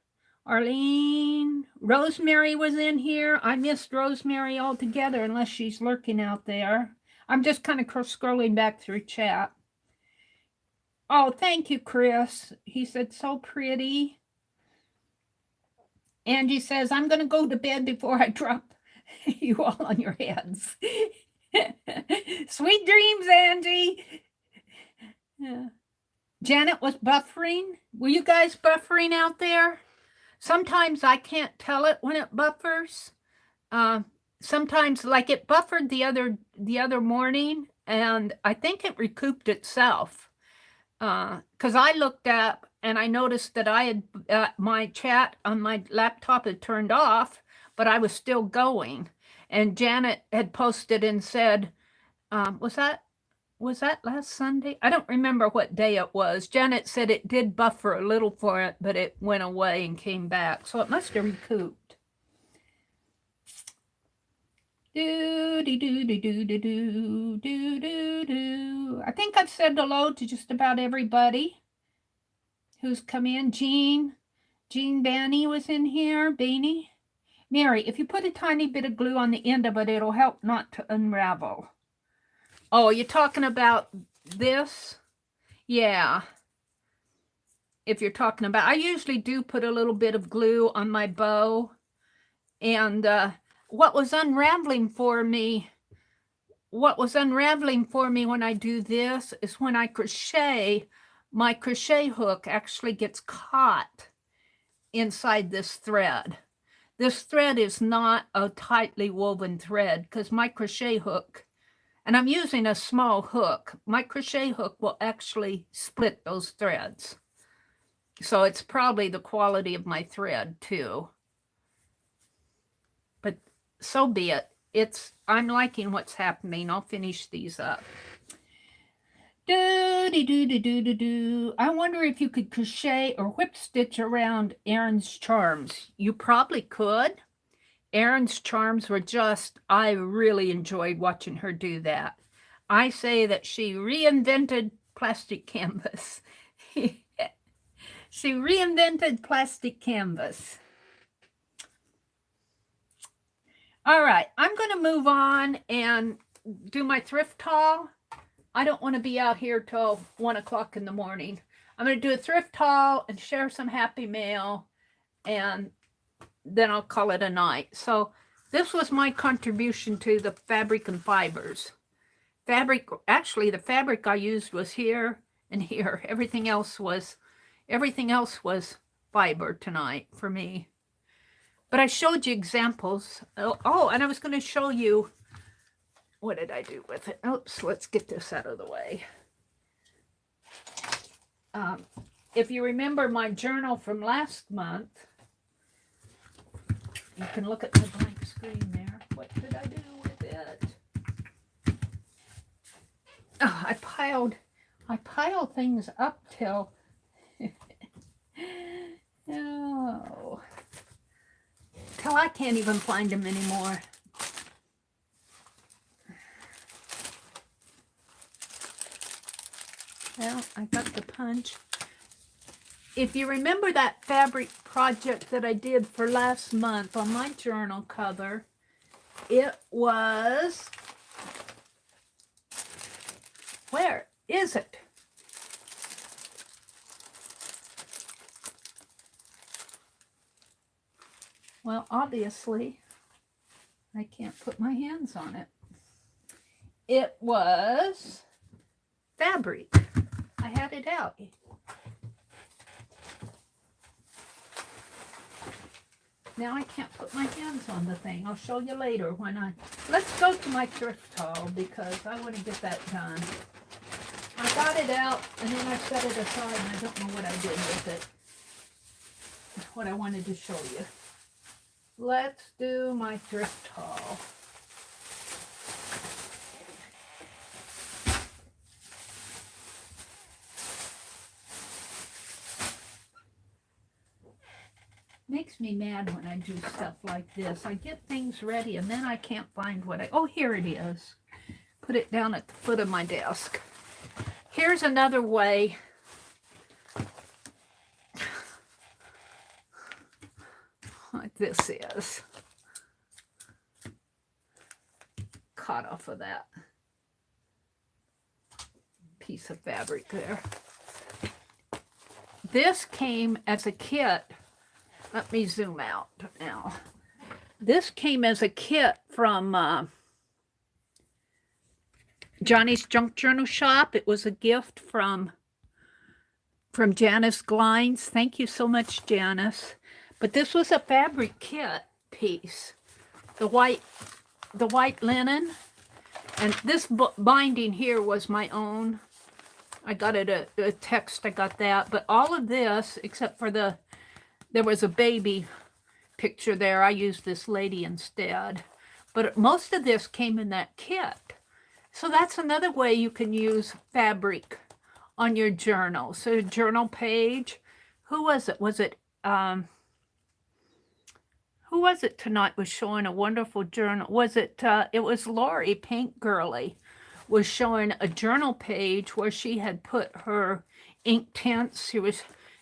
Arlene. Rosemary was in here. I missed Rosemary altogether, unless she's lurking out there. I'm just kind of scrolling back through chat. Oh, thank you, Chris. He said, so pretty. Angie says, I'm going to go to bed before I drop you all on your heads. Sweet dreams, Angie. Yeah. Janet was buffering. Were you guys buffering out there? Sometimes I can't tell it when it buffers. Sometimes, like, it buffered the other morning, and I think it recouped itself. Because I looked up and I noticed that I had my chat on my laptop had turned off, but I was still going. And Janet had posted and said, was that last Sunday? I don't remember what day it was. Janet said it did buffer a little for it, but it went away and came back. So it must have recouped. I think I've said hello to just about everybody who's come in. Jean Banny was in here. Beanie. Mary, if you put a tiny bit of glue on the end of it, it'll help not to unravel. Oh, you're talking about this? Yeah. If you're talking about, I usually do put a little bit of glue on my bow. And what was unraveling for me when I do this is when I crochet, my crochet hook actually gets caught inside this thread. This thread is not a tightly woven thread, because my crochet hook, and I'm using a small hook, my crochet hook will actually split those threads. So it's probably the quality of my thread too. But so be it. I'm liking what's happening. I'll finish these up. I wonder if you could crochet or whip stitch around Erin's charms. You probably could. Erin's charms were I really enjoyed watching her do that. I say that she reinvented plastic canvas. She reinvented plastic canvas. All right, I'm going to move on and do my thrift haul. I don't want to be out here till 1 o'clock in the morning. I'm going to do a thrift haul and share some happy mail, and then I'll call it a night. So this was my contribution to the fabric and fibers. Actually, the fabric I used was here and here. Everything else was fiber tonight for me. But I showed you examples. Oh, and I was going to show you, what did I do with it? Oops, let's get this out of the way. If you remember my journal from last month, you can look at my blank screen there. What did I do with it? Oh, I pile things up till oh, till I can't even find them anymore. Well, I got the punch. If you remember that fabric project that I did for last month on my journal cover, it was, where is it? Well, obviously, I can't put my hands on it. It was fabric. I had it out. Now I can't put my hands on the thing. I'll show you later when let's go to my thrift haul because I want to get that done. I got it out and then I set it aside and I don't know what I did with it. That's what I wanted to show you. Let's do my thrift haul. Makes me mad when I do stuff like this. I get things ready and then I can't find what oh, here it is. Put it down at the foot of my desk. Here's another way. What this is. Caught off of that piece of fabric there. This came as a kit. Let me zoom out now. This came as a kit from Johnny's Junk Journal Shop. It was a gift from Janice Glines. Thank you so much, Janice. But this was a fabric kit piece. The white linen. And this binding here was my own. I got it a text. I got that. But all of this, except for there was a baby picture there. I used this lady instead. But most of this came in that kit. So that's another way you can use fabric on your journal. So a journal page. Who was it? Who was it tonight was showing a wonderful journal? Was it, it was Lori, Paint Girly, was showing a journal page where she had put her ink tints.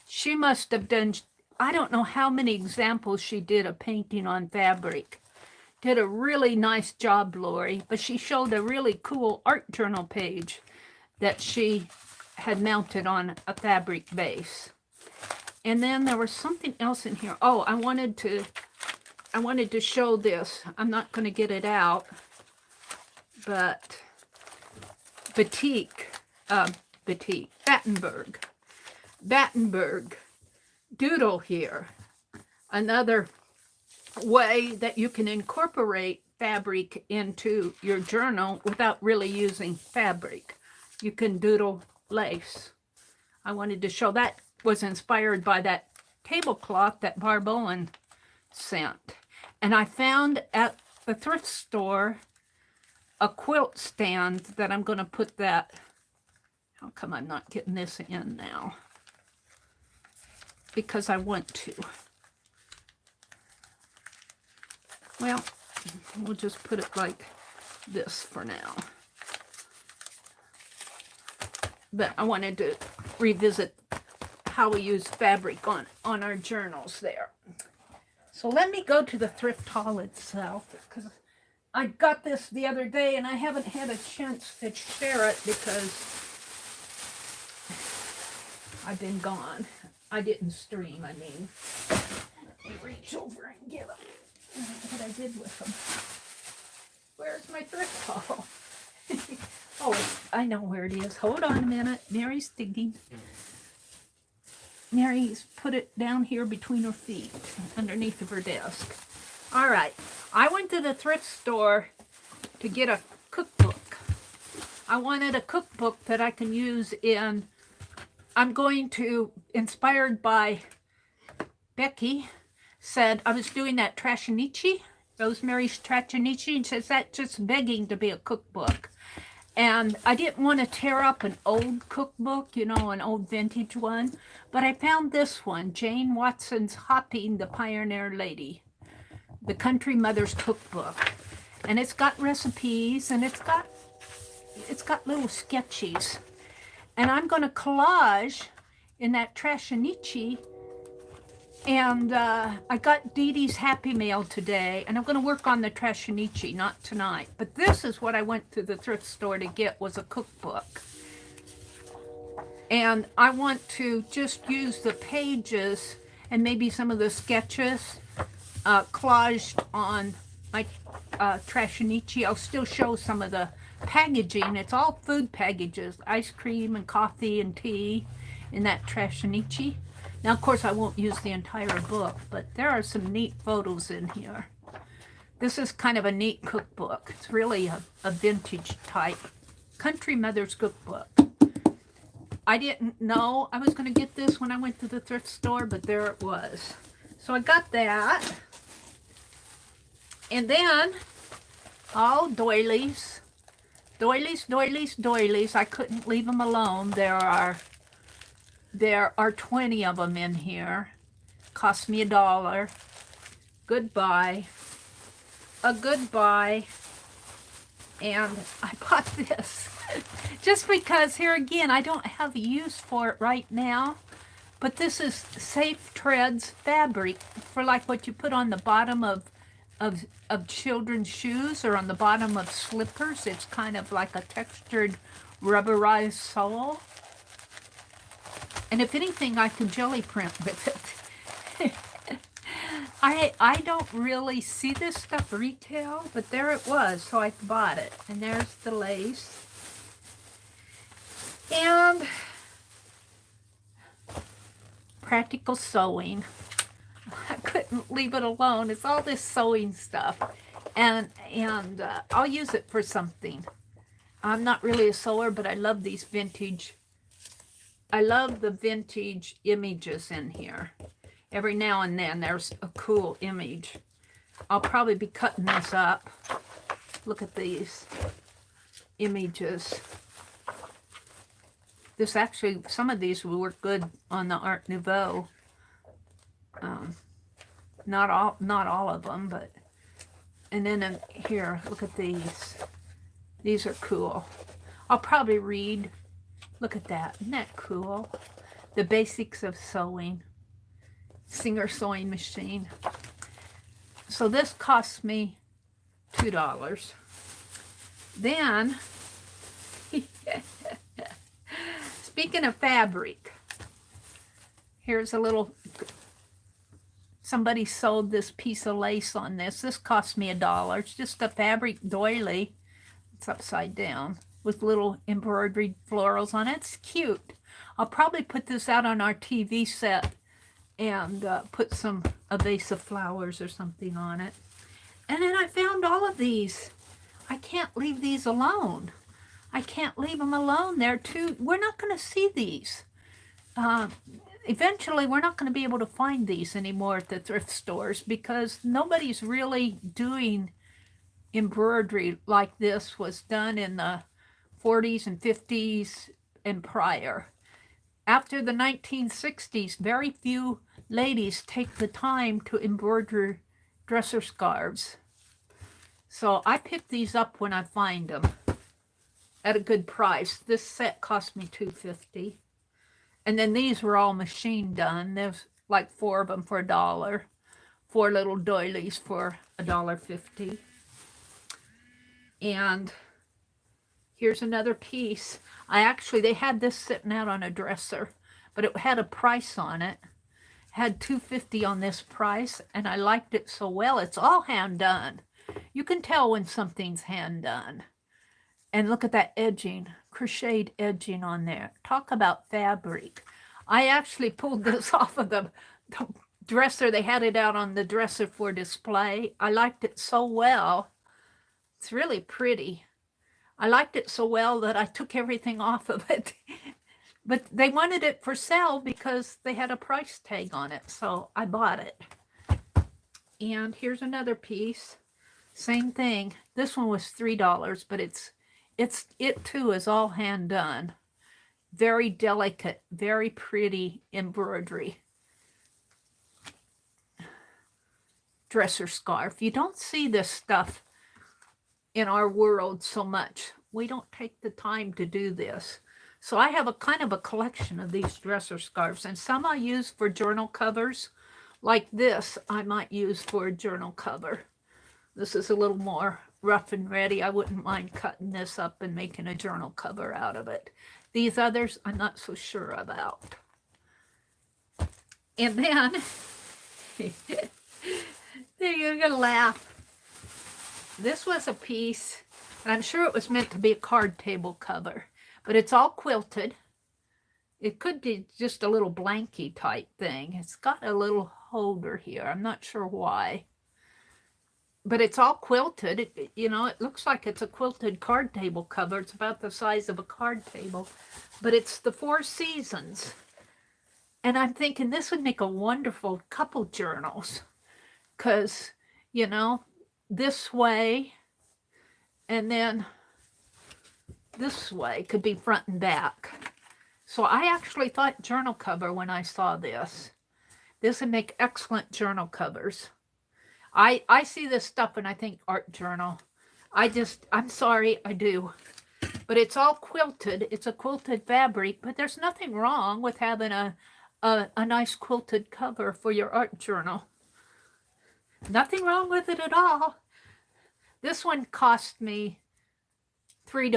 She must have done, I don't know how many examples she did of painting on fabric. Did a really nice job, Lori, but she showed a really cool art journal page that she had mounted on a fabric base. And then there was something else in here. Oh, I wanted to show this. I'm not going to get it out, but Battenberg doodle here. Another way that you can incorporate fabric into your journal without really using fabric. You can doodle lace. I wanted to show that was inspired by that tablecloth that Barb Owen sent. And I found at the thrift store a quilt stand that I'm going to put that. How come I'm not getting this in now? Because I want to. Well, we'll just put it like this for now. But I wanted to revisit how we use fabric on our journals there. So let me go to the thrift haul itself, because I got this the other day and I haven't had a chance to share it because I've been gone. I didn't stream, I mean. Let me reach over and get them. I don't know what I did with them. Where's my thrift haul? Oh, I know where it is. Hold on a minute. Mary's digging. Mary's put it down here between her feet, underneath of her desk. All right. I went to the thrift store to get a cookbook. I wanted a cookbook that I can use in, I'm going to, inspired by Becky, said I was doing that Trashinichi, Rosemary's Trashinichi, and says that's just begging to be a cookbook. And I didn't want to tear up an old cookbook, you know, an old vintage one, but I found this one, Jane Watson's Hopping the Pioneer Lady, the Country Mother's Cookbook. And it's got recipes and it's got little sketches. And I'm going to collage in that Trashinichi. And I got Dee Dee's Happy Mail today, and I'm going to work on the Trashinichi, not tonight. But this is what I went to the thrift store to get, was a cookbook. And I want to just use the pages and maybe some of the sketches collaged on my Trashinichi. I'll still show some of the packaging. It's all food packages, ice cream and coffee and tea in that Trashinichi. Now, of course, I won't use the entire book, but there are some neat photos in here. This is kind of a neat cookbook. It's really a vintage type Country Mother's Cookbook. I didn't know I was going to get this when I went to the thrift store, but there it was. So I got that. And then, all doilies. Doilies, doilies, doilies. I couldn't leave them alone. There are 20 of them in here. Cost me $1. Goodbye. A goodbye. And I bought this. Just because, here again, I don't have a use for it right now. But this is Safe Treads fabric for like what you put on the bottom of children's shoes or on the bottom of slippers. It's kind of like a textured rubberized sole. And if anything, I can jelly print with it. I don't really see this stuff retail, but there it was, so I bought it. And there's the lace. And practical sewing. I couldn't leave it alone. It's all this sewing stuff. And I'll use it for something. I'm not really a sewer, but I love these vintage. I love the vintage images in here. Every now and then there's a cool image. I'll probably be cutting this up. Look at these images. This actually, some of these will work good on the Art Nouveau. Not all of them, but. And then here, look at these. These are cool. I'll probably read. Look at that. Isn't that cool? The basics of sewing. Singer sewing machine. So this cost me $2. Then, speaking of fabric, here's a little, somebody sold this piece of lace on this. This cost me $1. It's just a fabric doily. It's upside down with little embroidered florals on it. It's cute. I'll probably put this out on our TV set and put a vase of flowers or something on it. And then I found all of these. I can't leave these alone. I can't leave them alone. They're too, we're not going to see these. Eventually, we're not going to be able to find these anymore at the thrift stores because nobody's really doing embroidery like this was done in the 40s and 50s and prior. After the 1960s, very few ladies take the time to embroider dresser scarves. So I pick these up when I find them at a good price. This set cost me $2.50. And then these were all machine done. There's like 4 of them for $1. 4 little doilies for $1.50. And here's another piece. They had this sitting out on a dresser, but it had a price on it. Had $2.50 on this price, and I liked it so well. It's all hand done. You can tell when something's hand done. And look at that edging, crocheted edging on there. Talk about fabric. I actually pulled this off of the dresser. They had it out on the dresser for display. I liked it so well. It's really pretty. I liked it so well that I took everything off of it. But they wanted it for sale because they had a price tag on it. So I bought it. And here's another piece. Same thing. This one was $3, but it too is all hand done. Very delicate, very pretty embroidery. Dresser scarf. You don't see this stuff in our world so much. We don't take the time to do this. So I have a kind of a collection of these dresser scarves, and some I use for journal covers. Like this, I might use for a journal cover. This is a little more rough and ready. I wouldn't mind cutting this up and making a journal cover out of it. These others, I'm not so sure about. And then, you're going to laugh. This was a piece, and I'm sure it was meant to be a card table cover, but it's all quilted. It could be just a little blankie type thing. It's got a little holder here. I'm not sure why. But it's all quilted. It looks like it's a quilted card table cover. It's about the size of a card table. But it's the 4 seasons. And I'm thinking this would make a wonderful couple journals. Because, this way and then this way could be front and back. So I actually thought journal cover when I saw this. This would make excellent journal covers. I see this stuff and I think art journal. I'm sorry, I do. But it's all quilted. It's a quilted fabric, but there's nothing wrong with having a nice quilted cover for your art journal. Nothing wrong with it at all. This one cost me $3.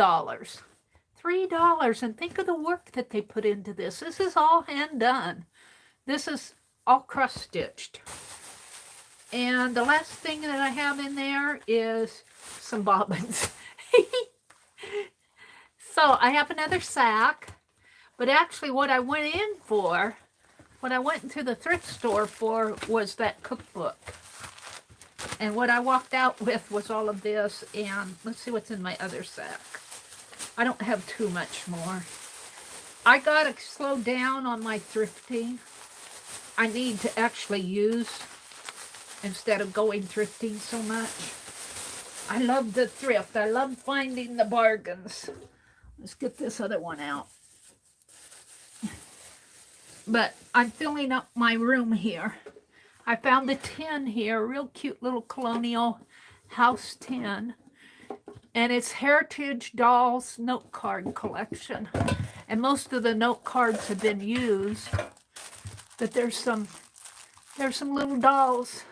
$3, and think of the work that they put into this. This is all hand done. This is all cross stitched. And the last thing that I have in there is some bobbins. So I have another sack, but actually what I went into the thrift store for was that cookbook. And what I walked out with was all of this, and let's see what's in my other sack. I don't have too much more. I gotta slow down on my thrifting. I need to actually use instead of going thrifting so much. I love the thrift. I love finding the bargains. Let's get this other one out. But I'm filling up my room here. I found a tin here, a real cute little colonial house tin. And it's Heritage Dolls note card collection. And most of the note cards have been used. But there's some little dolls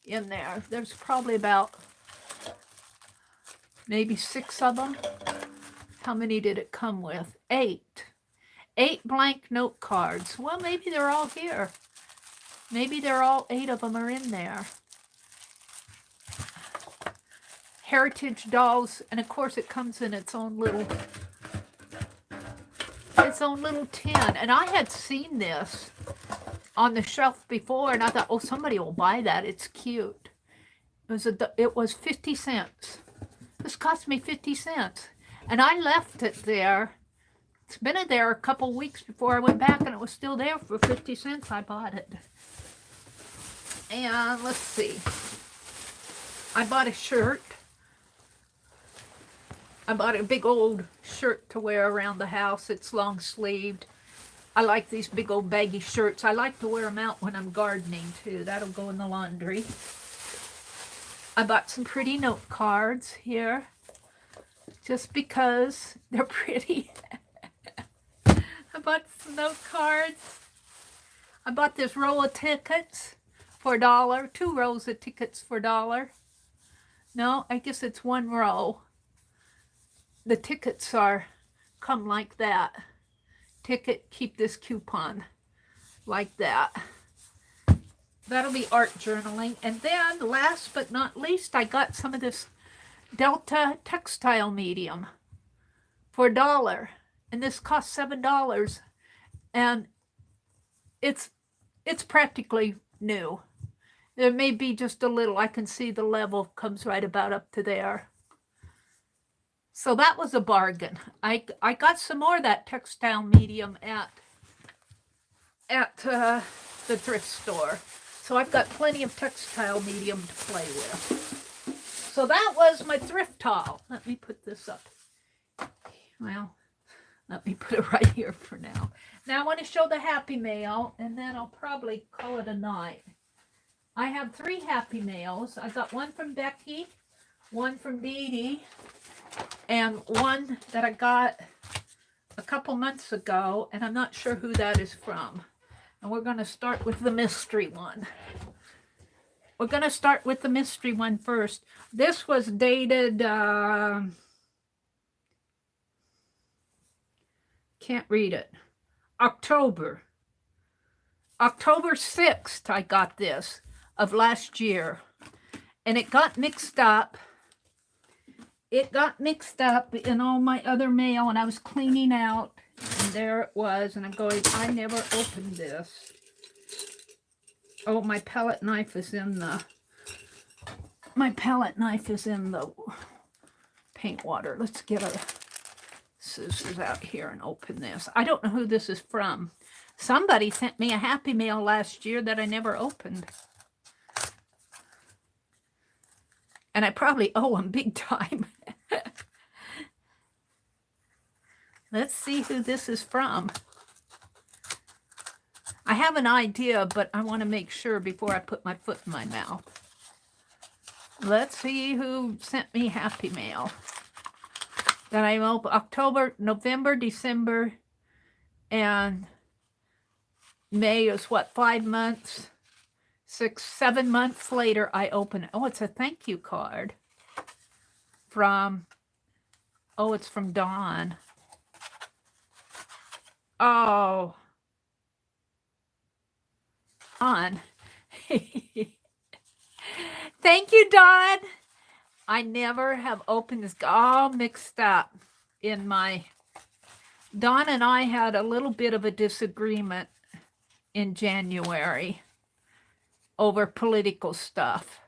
in there. There's probably about maybe 6 of them. How many did it come with? 8. 8 blank note cards. Well, maybe they're all here. Maybe they're all 8 of them are in there. Heritage Dolls, and of course it comes in its own little tin. And I had seen this on the shelf before, and I thought, oh, somebody will buy that. It's cute. It was 50 cents. This cost me 50 cents. And I left it there. It's been in there a couple weeks before I went back, and it was still there for 50 cents. I bought it. And let's see. I bought a shirt. I bought a big old shirt to wear around the house. It's long sleeved. I like these big old baggy shirts. I like to wear them out when I'm gardening too. That'll go in the laundry. I bought some pretty note cards here. Just because they're pretty. I bought some note cards. I bought this roll of tickets for $1. 2 rows of tickets for $1. No, I guess it's 1 row. The tickets come like that. Ticket, keep this coupon. Like that. That'll be art journaling. And then, last but not least, I got some of this Delta textile medium for $1. And this cost $7. And it's practically new. There may be just a little. I can see the level comes right about up to there. So that was a bargain. I got some more of that textile medium at the thrift store. So I've got plenty of textile medium to play with. So that was my thrift haul. Let me put this up. Well, let me put it right here for now. Now I want to show the Happy Mail, and then I'll probably call it a night. I have 3 Happy Mails. I got one from Becky, one from Dee Dee, and one that I got a couple months ago, and I'm not sure who that is from. And we're going to start with the mystery one. We're going to start with the mystery one first. This was dated, can't read it, October 6th I got this, of last year. And it got mixed up. It got mixed up in all my other mail, and I was cleaning out, and there it was, and I'm going, I never opened this. Oh, my palette knife is in the paint water. Let's get our scissors out here and open this. I don't know who this is from. Somebody sent me a Happy Mail last year that I never opened. And I probably owe them big time. Let's see who this is from. I have an idea, but I want to make sure before I put my foot in my mouth. Let's see who sent me Happy Mail. That I opened October, November, December, and May is what, 5 months? 6, 7 months later, I open it. Oh, it's a thank you card from, oh, it's from Dawn. Oh, Dawn. Thank you, Dawn. I never have opened this, all mixed up in my, Dawn and I had a little bit of a disagreement in January over political stuff.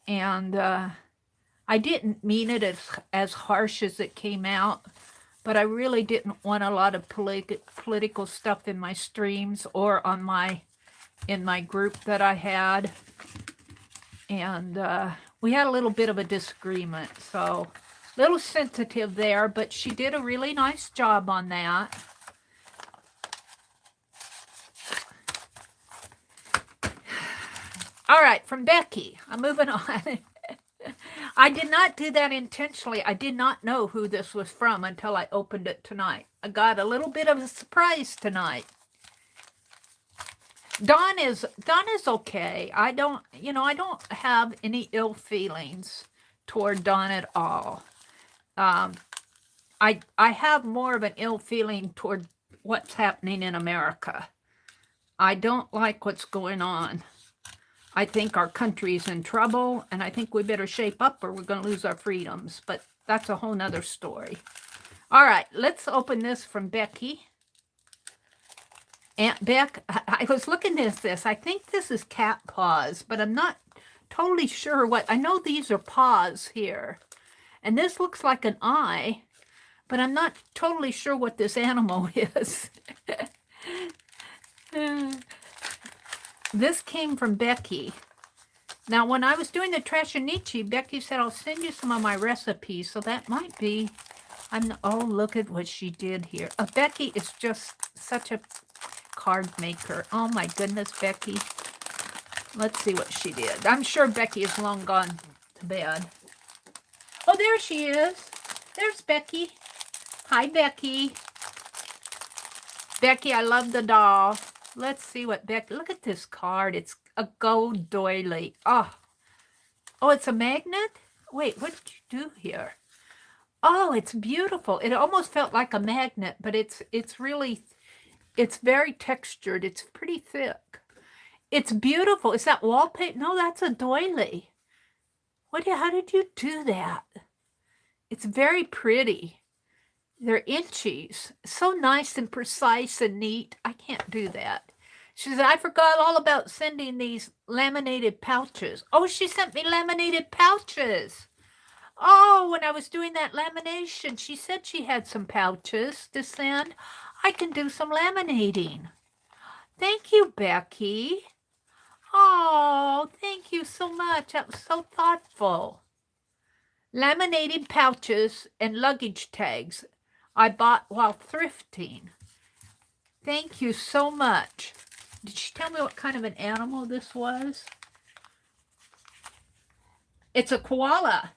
And I didn't mean it as harsh as it came out, but I really didn't want a lot of political stuff in my streams or on in my group that I had. And we had a little bit of a disagreement, so a little sensitive there, but she did a really nice job on that. All right, from Becky. I'm moving on. I did not do that intentionally. I did not know who this was from until I opened it tonight. I got a little bit of a surprise tonight. Dawn is okay. I don't have any ill feelings toward Dawn at all. I have more of an ill feeling toward what's happening in America. I don't like what's going on. I think our country's in trouble, and I think we better shape up or we're going to lose our freedoms. But that's a whole nother story. All right, let's open this from Becky. Aunt Beck, I was looking at this. I think this is cat paws, but I'm not totally sure what. I know these are paws here. And this looks like an eye, but I'm not totally sure what this animal is. This came from Becky. Now, when I was doing the Trashinichi, Becky said, I'll send you some of my recipes. So that might be, oh, look at what she did here. Becky is just such a card maker. Oh my goodness, Becky. Let's see what she did. I'm sure Becky is long gone to bed. Oh, there she is. There's Becky. Hi, Becky. Becky, I love the doll. Let's see what Becky, look at this card. It's a gold doily. Oh, it's a magnet? Wait, what did you do here? Oh, it's beautiful. It almost felt like a magnet, but it's really, it's very textured. It's pretty thick. It's beautiful. Is that wallpaper? No, that's a doily. How did you do that? It's very pretty. They're inchies. So nice and precise and neat. I can't do that. She said, I forgot all about sending these laminated pouches. Oh, she sent me laminated pouches. Oh, when I was doing that lamination, she said she had some pouches to send. I can do some laminating. Thank you, Becky. Oh, thank you so much. That was so thoughtful. Laminated pouches and luggage tags I bought while thrifting. Thank you so much. Did she tell me what kind of an animal this was? It's a koala.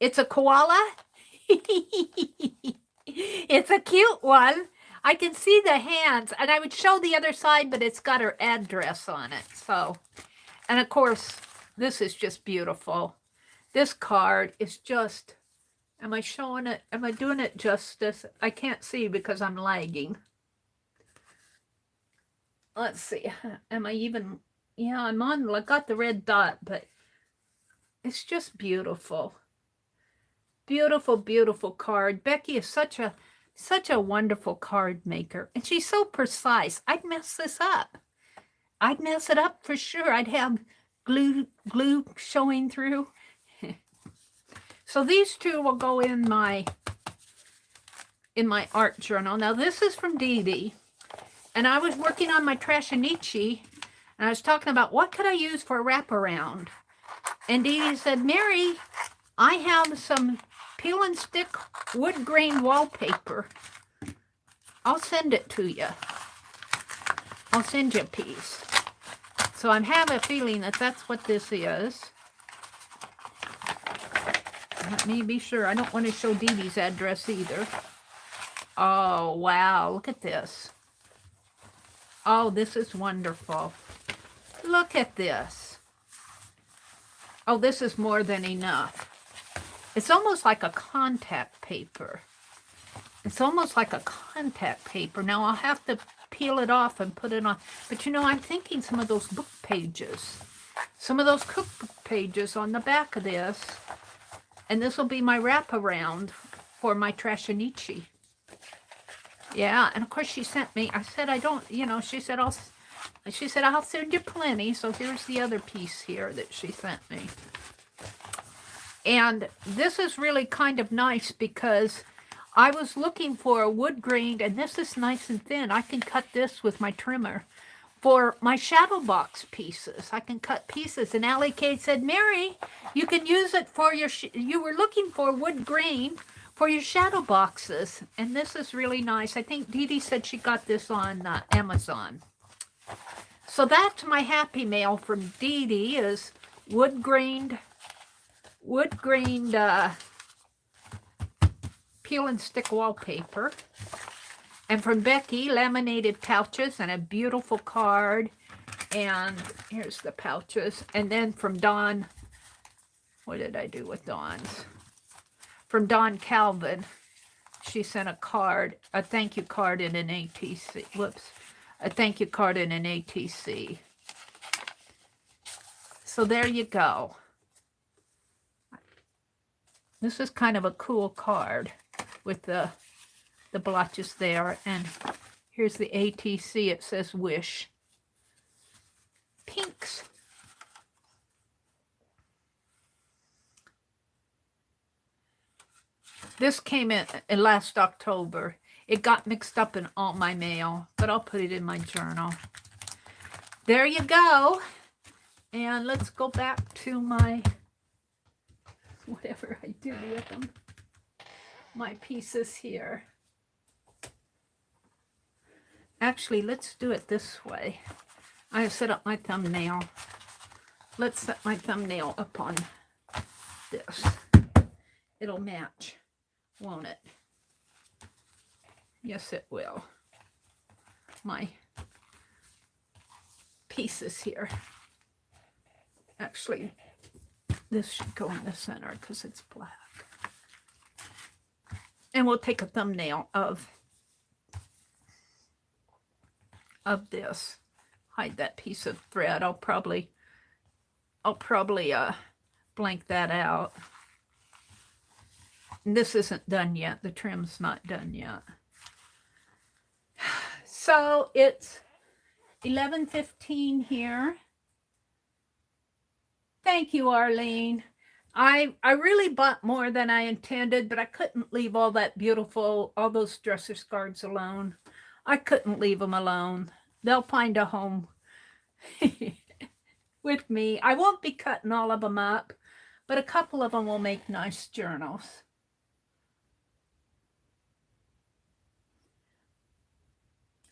It's a koala? It's a cute one. I can see the hands, and I would show the other side, but it's got her address on it. So, and of course, this is just beautiful. This card is just, am I showing it? Am I doing it justice? I can't see because I'm lagging. Let's see. Am I even, yeah, I'm on, I got the red dot, but it's just beautiful. Beautiful, beautiful card. Becky is such a wonderful card maker. And she's so precise. I'd mess this up. I'd mess it up for sure. I'd have glue showing through. So these two will go in my art journal. Now this is from Dee Dee. And I was working on my Trashinichi. And I was talking about what could I use for a wraparound. And Dee Dee said, Mary, I have some peel and stick wood grain wallpaper. I'll send it to you. I'll send you a piece. So I have a feeling that that's what this is. Let me be sure. I don't want to show Dee Dee's address either. Oh, wow. Look at this. Oh, this is wonderful. Look at this. Oh, this is more than enough. It's almost like a contact paper. It's almost like a contact paper. Now, I'll have to peel it off and put it on. But, you know, I'm thinking some of those book pages. Some of those cookbook pages on the back of this. And this will be my wraparound for my Trashinichi. Yeah, and of course she sent me, I said I don't, you know, she said I'll send you plenty. So here's the other piece here that she sent me. And this is really kind of nice because I was looking for a wood grain, and this is nice and thin. I can cut this with my trimmer for my shadow box pieces. I can cut pieces. And Allie Kate said, Mary, you can use it for your, you were looking for wood grain for your shadow boxes. And this is really nice. I think Dee Dee said she got this on Amazon. So that's my happy mail from Dee Dee, is wood grained peel and stick wallpaper. And from Becky, laminated pouches and a beautiful card. And here's the pouches. And then from Dawn, what did I do with Dawn's? From Dawn Calvin, she sent a card, a thank you card in an ATC. Whoops. A thank you card in an ATC. So there you go. This is kind of a cool card with the blotches there. And here's the ATC. It says wish. Pinks. This came in last October. It got mixed up in all my mail, but I'll put it in my journal. There you go. And let's go back to my, whatever I do with them, my pieces here. Actually, let's do it this way. I have set up my thumbnail. Let's set my thumbnail up on this. It'll match, won't it? Yes, it will. My pieces here. Actually, this should go in the center because it's black. And we'll take a thumbnail of this. Hide that piece of thread. I'll probably blank that out. And this isn't done yet. The trim's not done yet. So it's 11:15 here. Thank you, Arlene. I really bought more than I intended, but I couldn't leave all those dresser scarves alone. I couldn't leave them alone. They'll find a home with me. I won't be cutting all of them up, but a couple of them will make nice journals.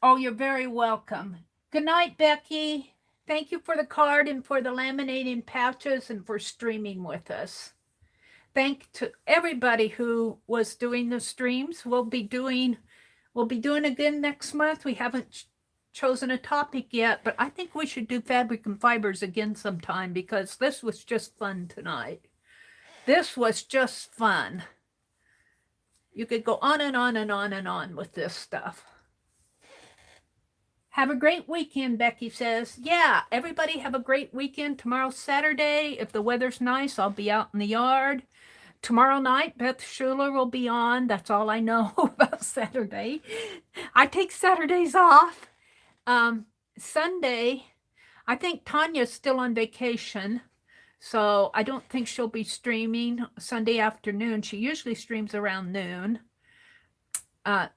Oh, you're very welcome. Good night, Becky. Thank you for the card and for the laminating pouches and for streaming with us. Thank to everybody who was doing the streams. We'll be doing again next month. We haven't chosen a topic yet, but I think we should do fabric and fibers again sometime because this was just fun tonight. This was just fun. You could go on and on and on and on with this stuff. Have a great weekend, Becky says. Yeah, everybody have a great weekend. Tomorrow's Saturday. If the weather's nice, I'll be out in the yard. Tomorrow night, Beth Schuler will be on. That's all I know about Saturday. I take Saturdays off. Sunday, I think Tanya's still on vacation, so I don't think she'll be streaming Sunday afternoon. She usually streams around noon.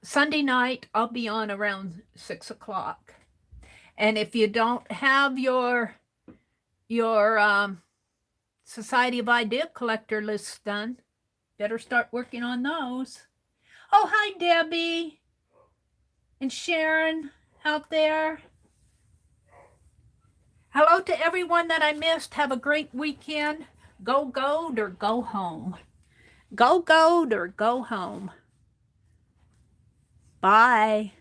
Sunday night, I'll be on around 6 o'clock. And if you don't have your Society of Idea Collector lists done, better start working on those. Oh, hi, Debbie and Sharon out there. Hello to everyone that I missed. Have a great weekend. Go gold or go home. Go gold or go home. Bye.